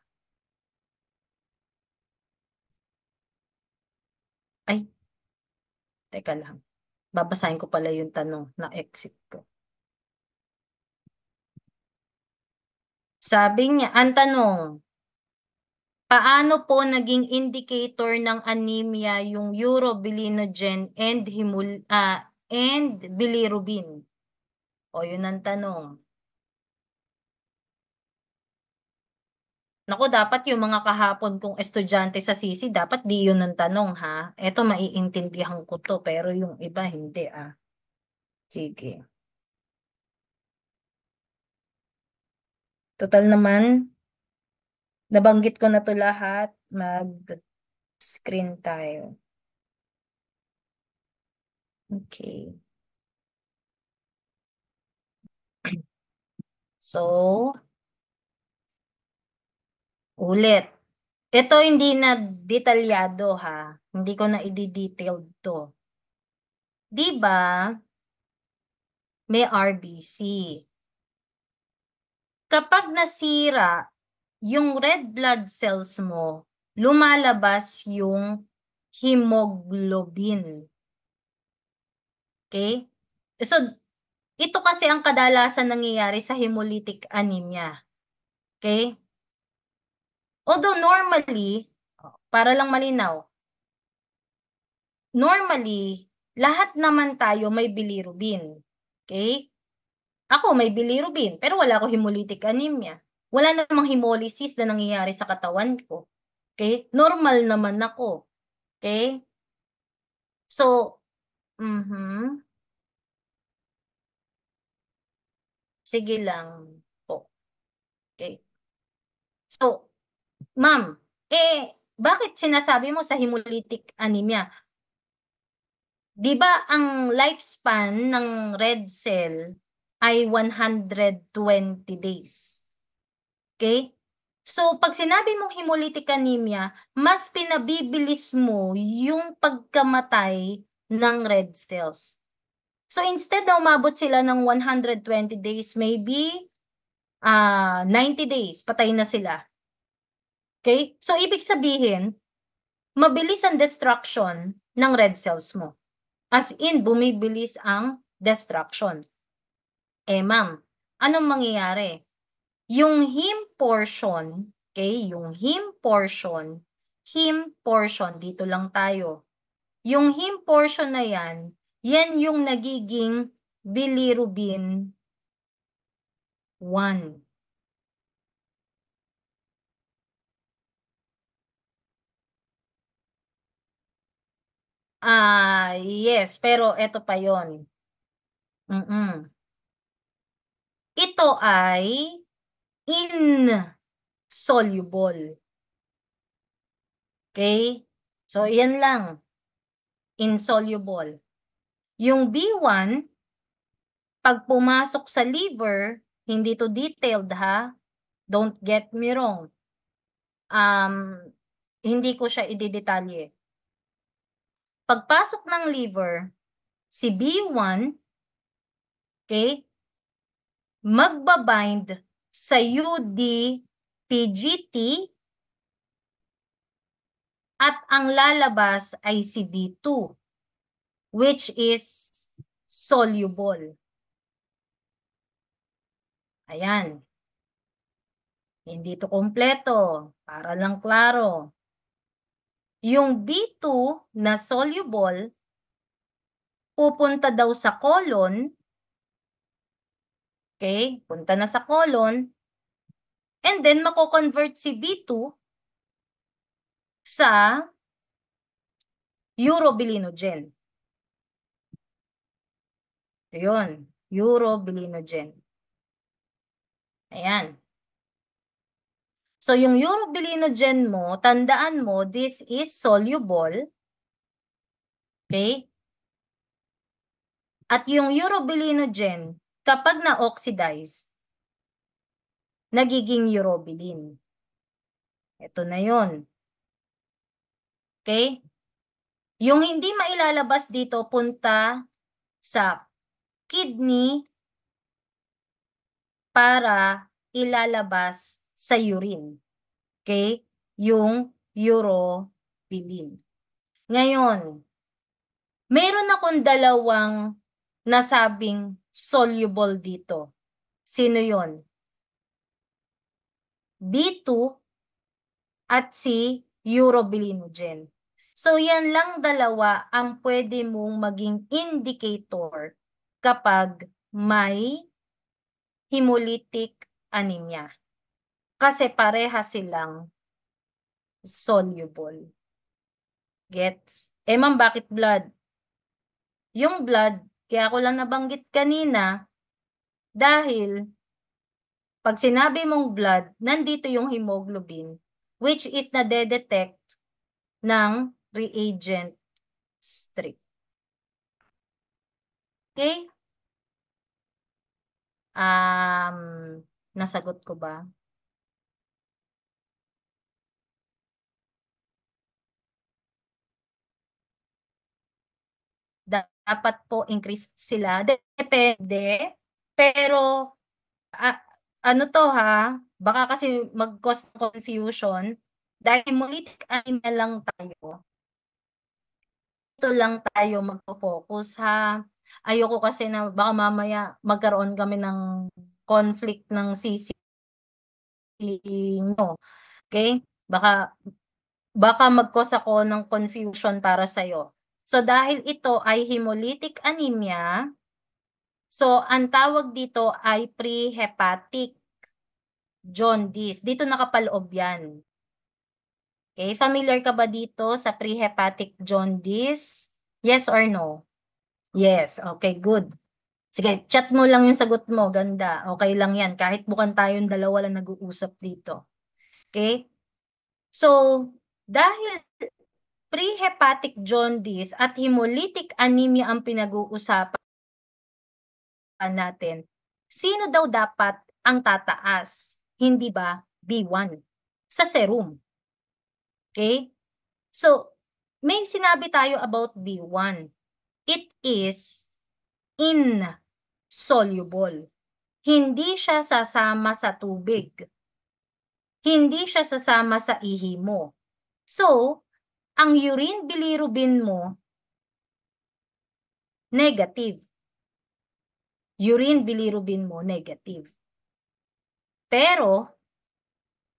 Ay, teka lang. Babasahin ko pala yung tanong na exit ko. Sabi niya, ang tanong, paano po naging indicator ng anemia yung urobilinogen and bilirubin? O, yun ang tanong. Naku, dapat yung mga kahapon kong estudyante sa sisi, dapat di yun ang tanong, ha? Eto, maiintindihan ko to, pero yung iba, hindi, ah. Sige. Total naman, nabanggit ko na to lahat. Mag-screen tayo. Okay. So, ulit. Ito hindi na detalyado, ha. Hindi ko na i-detailed to. 'Di ba? May RBC. Kapag nasira yung red blood cells mo, lumalabas yung hemoglobin. Okay? So, ito kasi ang kadalasan nangyayari sa hemolytic anemia. Okay? Although normally, para lang malinaw, normally, lahat naman tayo may bilirubin. Okay? Ako may bilirubin, pero wala ako hemolytic anemia. Wala namang hemolysis na nangyayari sa katawan ko. Okay? Normal naman ako. Okay? So, sige lang po. Okay? So, ma'am, bakit sinasabi mo sa hemolytic anemia? Di ba ang lifespan ng red cell ay 120 days? Okay? So, pag sinabi mong hemolytic anemia, mas pinabibilis mo yung pagkamatay ng red cells. So, instead na umabot sila ng 120 days, maybe 90 days, patay na sila. Okay? So, ibig sabihin, mabilis ang destruction ng red cells mo. As in, bumibilis ang destruction. Ma'am, anong mangyayari? Yung heme portion, okay, yung heme portion, dito lang tayo. Yung heme portion na yan yung nagiging bilirubin 1. Yes, pero eto pa yon. Ito ay insoluble. Okay? So, yan lang. Insoluble. Yung B1, pag pumasok sa liver, hindi to detailed, ha? Don't get me wrong. Hindi ko siya idedetalye. Pagpasok ng liver, si B1, okay, magbabind sa UDPGT at ang lalabas ay si B2, which is soluble. Ayan. Hindi to kompleto, para lang klaro. Yung B2 na soluble, pupunta daw sa colon, okay, punta na sa colon, and then mako-convert si B2 sa urobilinogen. Ito yun, urobilinogen. Ayan. So, yung urobilinogen mo, tandaan mo, this is soluble. Okay? At yung urobilinogen, kapag na-oxidize, nagiging urobilin. Ito na yon. Okay? Yung hindi mailalabas dito, punta sa kidney para ilalabas sa urine. Okay? Yung urobilin. Ngayon, meron akong dalawang nasabing soluble dito. Sino yon? B2 at si urobilinogen. So, yan lang dalawa ang pwede mong maging indicator kapag may hemolytic anemia. Kasi pareha silang soluble. Gets? Eh ma'am, bakit blood? Yung blood, kaya ko lang nabanggit kanina, dahil pag sinabi mong blood, nandito yung hemoglobin, which is nade-detect ng reagent strip. Okay? Nasagot ko ba? Dapat po increase sila. Depende. Pero, ano to ha? Baka kasi mag-cause confusion. Dahil hemolytic anemia lang tayo. Ito lang tayo magpo-focus ha. Ayoko kasi na baka mamaya magkaroon kami ng conflict ng CC nyo. Okay? Baka mag-cause ako ng confusion para sa'yo. So, dahil ito ay hemolytic anemia, so, ang tawag dito ay prehepatic jaundice. Dito nakapaloob yan. Okay? Familiar ka ba dito sa prehepatic jaundice? Yes or no? Yes. Okay, good. Sige, chat mo lang yung sagot mo. Ganda. Okay lang yan. Kahit bukan tayong dalawa lang nag-uusap dito. Okay? So, dahil prehepatic jaundice at hemolytic anemia ang pinag-uusapan natin, sino daw dapat ang tataas? Hindi ba B1 sa serum? Okay? So, may sinabi tayo about B1. It is insoluble. Hindi siya sasama sa tubig. Hindi siya sasama sa ihi mo. So, ang urine bilirubin mo, negative. Urine bilirubin mo, negative. Pero,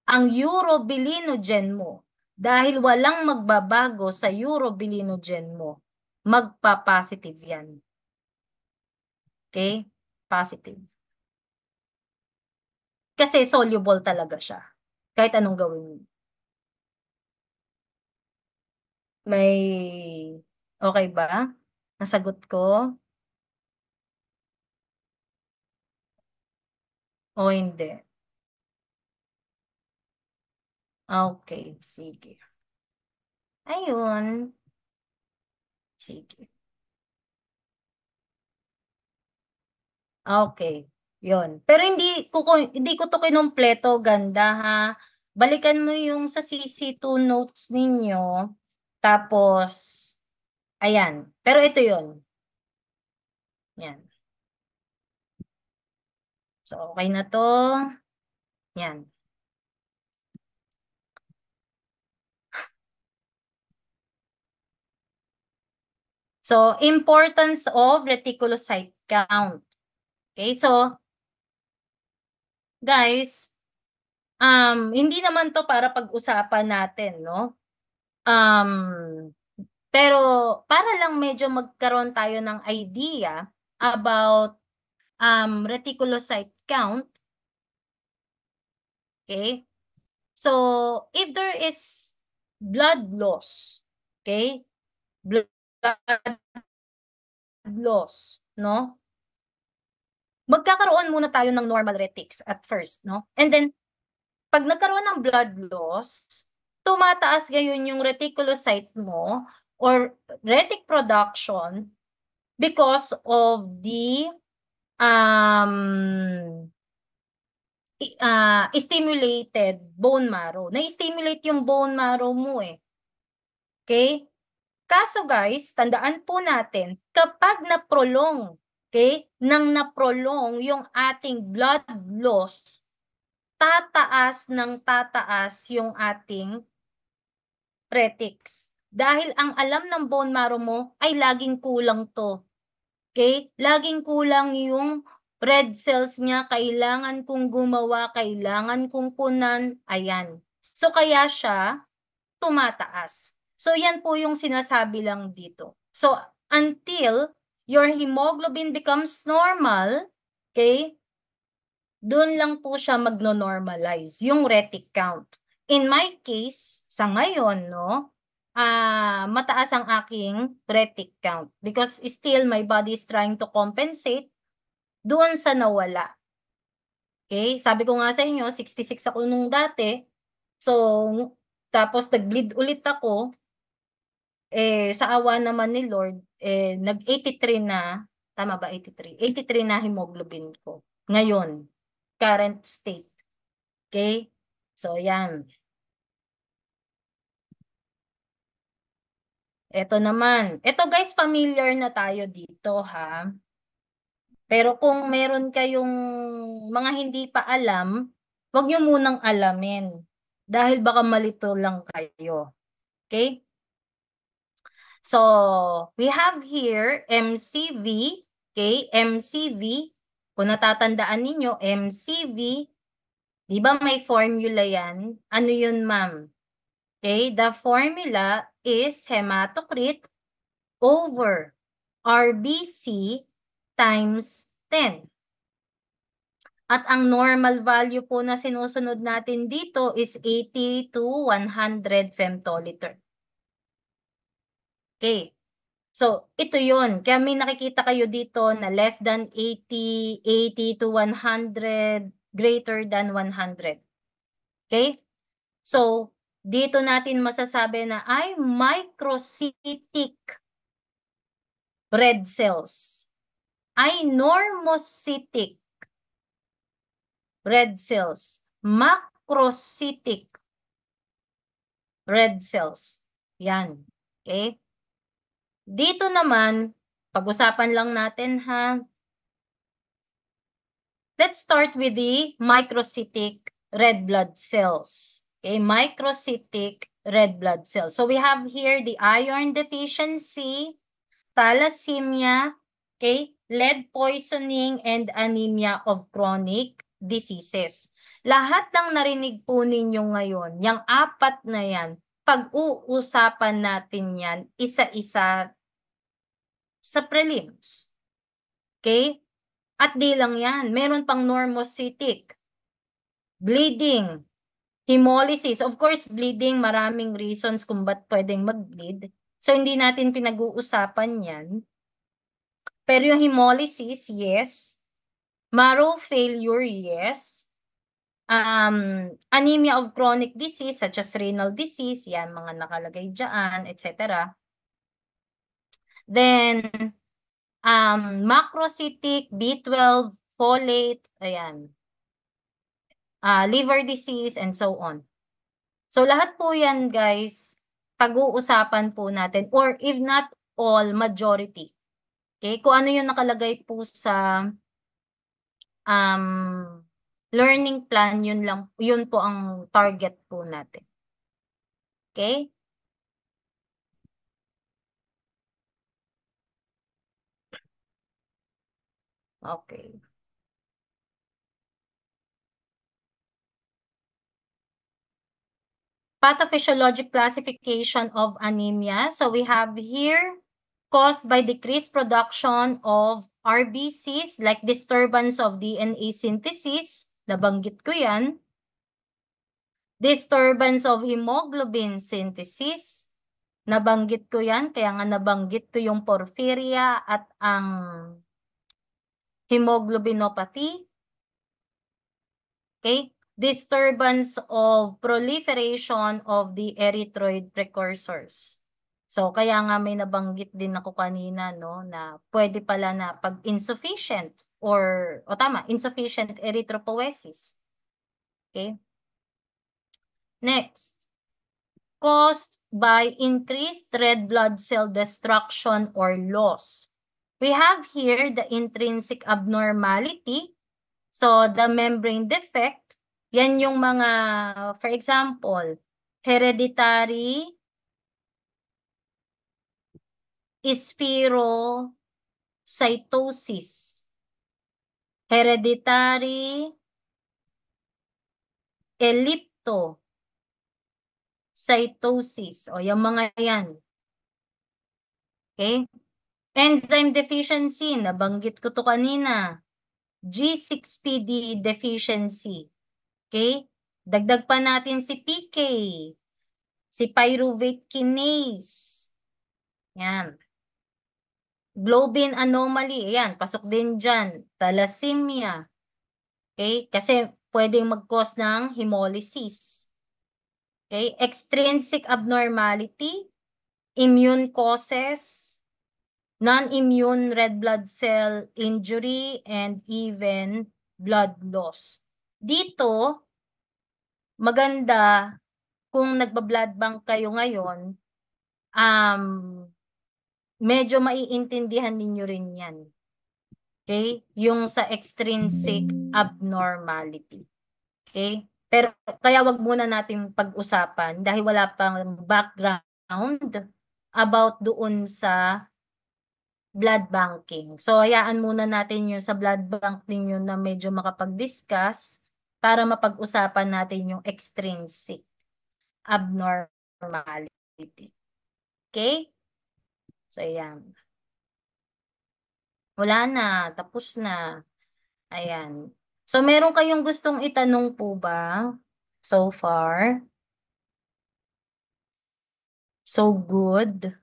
ang urobilinogen mo, dahil walang magbabago sa urobilinogen mo, magpa-positive yan. Okay? Positive. Kasi soluble talaga siya. Kahit anong gawin mo. May okay ba? Nasagot ko? O hindi? Okay, sige. Ayun. Sige. Okay. Yun. Pero hindi ko to kinumpleto, ganda ha. Balikan mo yung sa CC2 notes ninyo. Tapos, ayan. Pero ito yun. Yan. So, okay na to. Yan. So, importance of reticulocyte count. Okay, so, guys, hindi naman to para pag-usapan natin, no? Pero para lang medyo magkaroon tayo ng idea about reticulocyte count. Okay? So, if there is blood loss, okay? Blood loss, no? Magkakaroon muna tayo ng normal retics at first, no? And then pag nagkaroon ng blood loss, tumataas ngayon yung reticulocyte mo or retic production because of the stimulated bone marrow. Na-stimulate yung bone marrow mo eh. Okay? Kaso guys, tandaan po natin, kapag na-prolong, okay, nang na-prolong yung ating blood loss, tataas yung ating retics. Dahil ang alam ng bone marrow mo ay laging kulang to. Okay? Laging kulang yung red cells niya, kailangan kong gumawa, kailangan kong punan, ayan. So kaya siya tumataas. So yan po yung sinasabi lang dito. So until your hemoglobin becomes normal, okay, doon lang po siya magno-normalize yung retic count. In my case, sa ngayon, no, mataas ang aking retic count because still my body is trying to compensate doon sa nawala. Okay? Sabi ko nga sa inyo, 66 ako nung dati. So, tapos nag-bleed ulit ako. Sa awa naman ni Lord, nag-83 na, tama ba 83? 83 na hemoglobin ko. Ngayon, current state. Okay? So, yan. Ito naman. Ito guys, familiar na tayo dito ha. Pero kung meron kayong mga hindi pa alam, wag nyo munang alamin. Dahil baka malito lang kayo. Okay? So, we have here MCV. Okay? MCV. Kung natatandaan ninyo, MCV. Di ba may formula yan? Ano yun, ma'am? Okay? The formula is hematocrit over RBC times 10. At ang normal value po na sinusunod natin dito is 80 to 100 femtoliter. Okay. So, ito yun. Kaya may nakikita kayo dito na less than 80, 80 to 100, greater than 100. Okay? So, dito natin masasabi na ay microcytic red cells. Ay normocytic red cells. Macrocytic red cells. Yan. Okay? Dito naman, pag-usapan lang natin ha. Let's start with the microcytic red blood cells. Okay, microcytic red blood cells. So we have here the iron deficiency, thalassemia, okay, lead poisoning, and anemia of chronic diseases. Lahat ng narinig po ninyo ngayon, yung apat na yan, pag-uusapan natin yan isa-isa sa prelims. Okay? At di lang yan, meron pang normocytic, bleeding, hemolysis. Of course, bleeding, maraming reasons kung ba't pwedeng mag-bleed. So, hindi natin pinag-uusapan yan. Pero yung hemolysis, yes. Marrow failure, yes. Anemia of chronic disease such as renal disease, yan, mga nakalagay dyan, etc. Then, macrocytic, B12, folate, ayan. Liver disease, and so on. So, lahat po yan, guys, pag-uusapan po natin, or if not all, majority. Okay? Kung ano yung nakalagay po sa learning plan, yun po ang target po natin. Okay? Okay. Pathophysiologic classification of anemia. So we have here caused by decreased production of RBCs like disturbance of DNA synthesis. Nabanggit ko yan. Disturbance of hemoglobin synthesis. Nabanggit ko yan. Kaya nga nabanggit ko yung porphyria at ang hemoglobinopathy. Okay? disturbance of proliferation of the erythroid precursors. So, kaya nga may nabanggit din ako kanina, no, na pwede pala na pag insufficient insufficient erythropoiesis. Okay? Next, caused by increased red blood cell destruction or loss. We have here the intrinsic abnormality. So, the membrane defect, yan yung mga, for example, hereditary spherocytosis, hereditary elliptocytosis, o yung mga yan. Okay? Enzyme deficiency, nabanggit ko to kanina. G6PD deficiency. Okay? Dagdag pa natin si PK, si pyruvate kinase. Yan. Globin anomaly, yan, pasok din dyan. Thalassemia. Okay? Kasi pwedeng mag-cause ng hemolysis. Okay? Extrinsic abnormality, immune causes, non-immune red blood cell injury, and even blood loss. Dito, maganda kung nagba-blood bank kayo ngayon, medyo maiintindihan ninyo rin yan. Okay? Yung sa extrinsic abnormality. Okay? Pero kaya wag muna natin pag-usapan dahil wala pang background about doon sa blood banking. So, hayaan muna natin yung sa blood bank ninyo na medyo makapag-discuss para mapag-usapan natin yung extrinsic abnormality. Okay? So, ayan. Wala na. Tapos na. Ayan. So, meron kayong gustong itanong po ba? So far? So good?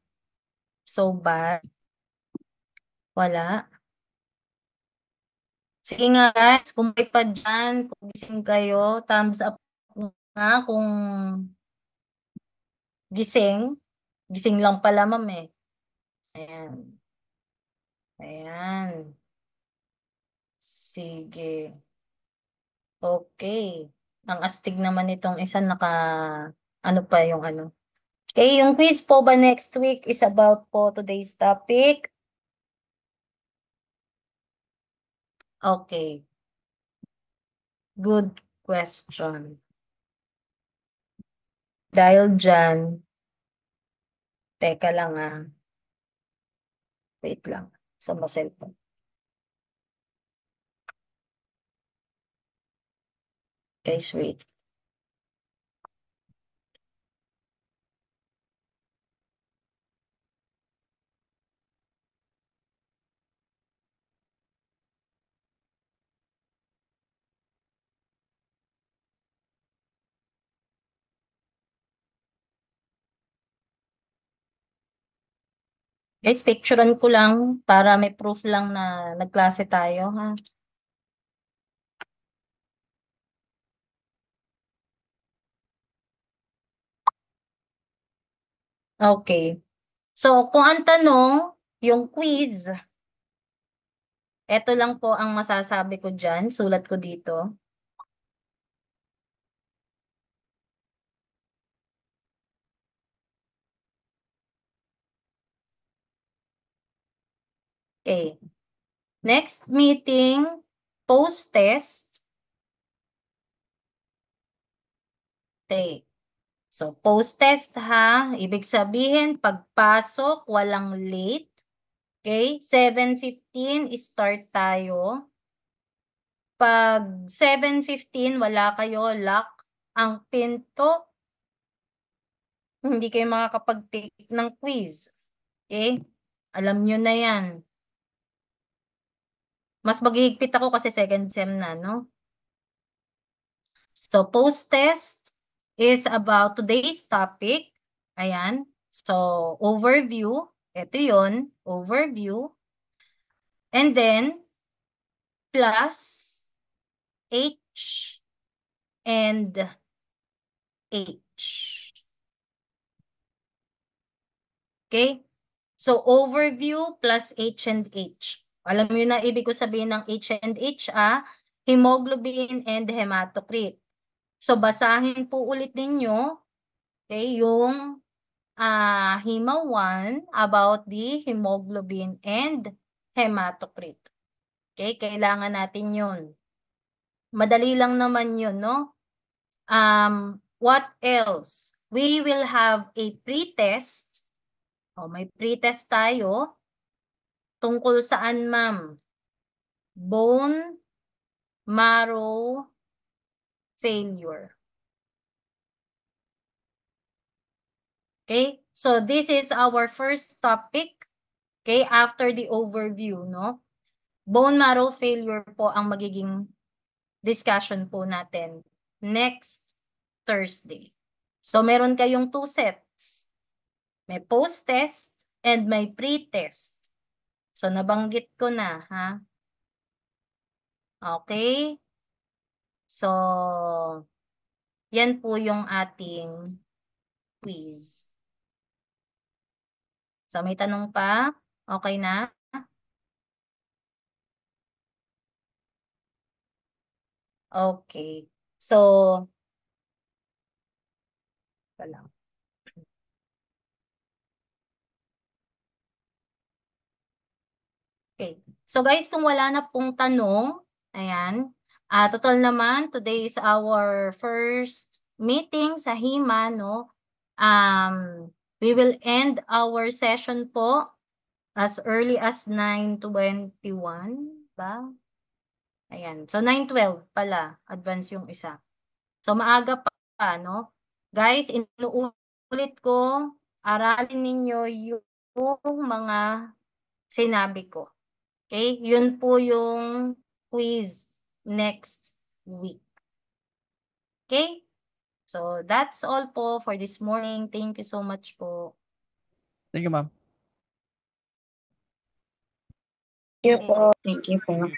So bad? Wala? Sige nga guys, kung may pa dyan, kung gising kayo, thumbs up nga kung gising. Gising lang pala ma'am eh. Ayan. Ayan. Sige. Okay. Ang astig naman itong isa ano pa yung ano. Okay, yung quiz po ba next week is about po today's topic? Okay. Good question. Dahil dyan, teka lang ah. Wait lang. Sa cellphone. Guys, wait. Guys, picturean ko lang para may proof lang na nagklase tayo, ha? Okay. So, kung ang tanong, yung quiz, eto lang po ang masasabi ko dyan. Sulat ko dito. Okay. Next meeting, post-test. Okay. So, post-test ha. Ibig sabihin, pagpasok, walang late. Okay? 7:15, start tayo. Pag 7:15, wala kayo, lock ang pinto. Hindi kayo makakapag-take ng quiz. Okay? Alam nyo na yan. Mas maghihigpit ako kasi second sem na, no? So, post-test is about today's topic. Ayan. So, overview. Ito yun. Overview. And then, plus H and H. Okay? So, overview plus H and H. Alam niyo na ibig ko sabihin ng H and H, hemoglobin and hematocrit. So, basahin po ulit ninyo, okay, yung HEMA 1 about the hemoglobin and hematocrit. Okay, kailangan natin yun. Madali lang naman yun, no? What else? We will have a pretest. May pretest tayo. Tungkol saan, ma'am? Bone marrow failure. Okay? So this is our first topic. Okay? After the overview, no? Bone marrow failure po ang magiging discussion po natin next Thursday. So meron kayong 2 sets. May post-test and may pre-test. So nabanggit ko na, ha? Okay? So, yan po yung ating quiz. So, may tanong pa? Okay na? Okay. So, lang. Okay. So, guys, kung wala na pong tanong, ayan, total naman, today is our first meeting sa HEMA, no? We will end our session po as early as 9:21, ba? Ayan. So, 9:12 pala. Advance yung isa. So, maaga pa, no? Guys, inuulit ko, aralin ninyo yung mga sinabi ko. Okay? Yun po yung quiz next week. Okay? So, that's all po for this morning. Thank you so much po. Thank you, ma'am. Thank you po. Thank you po.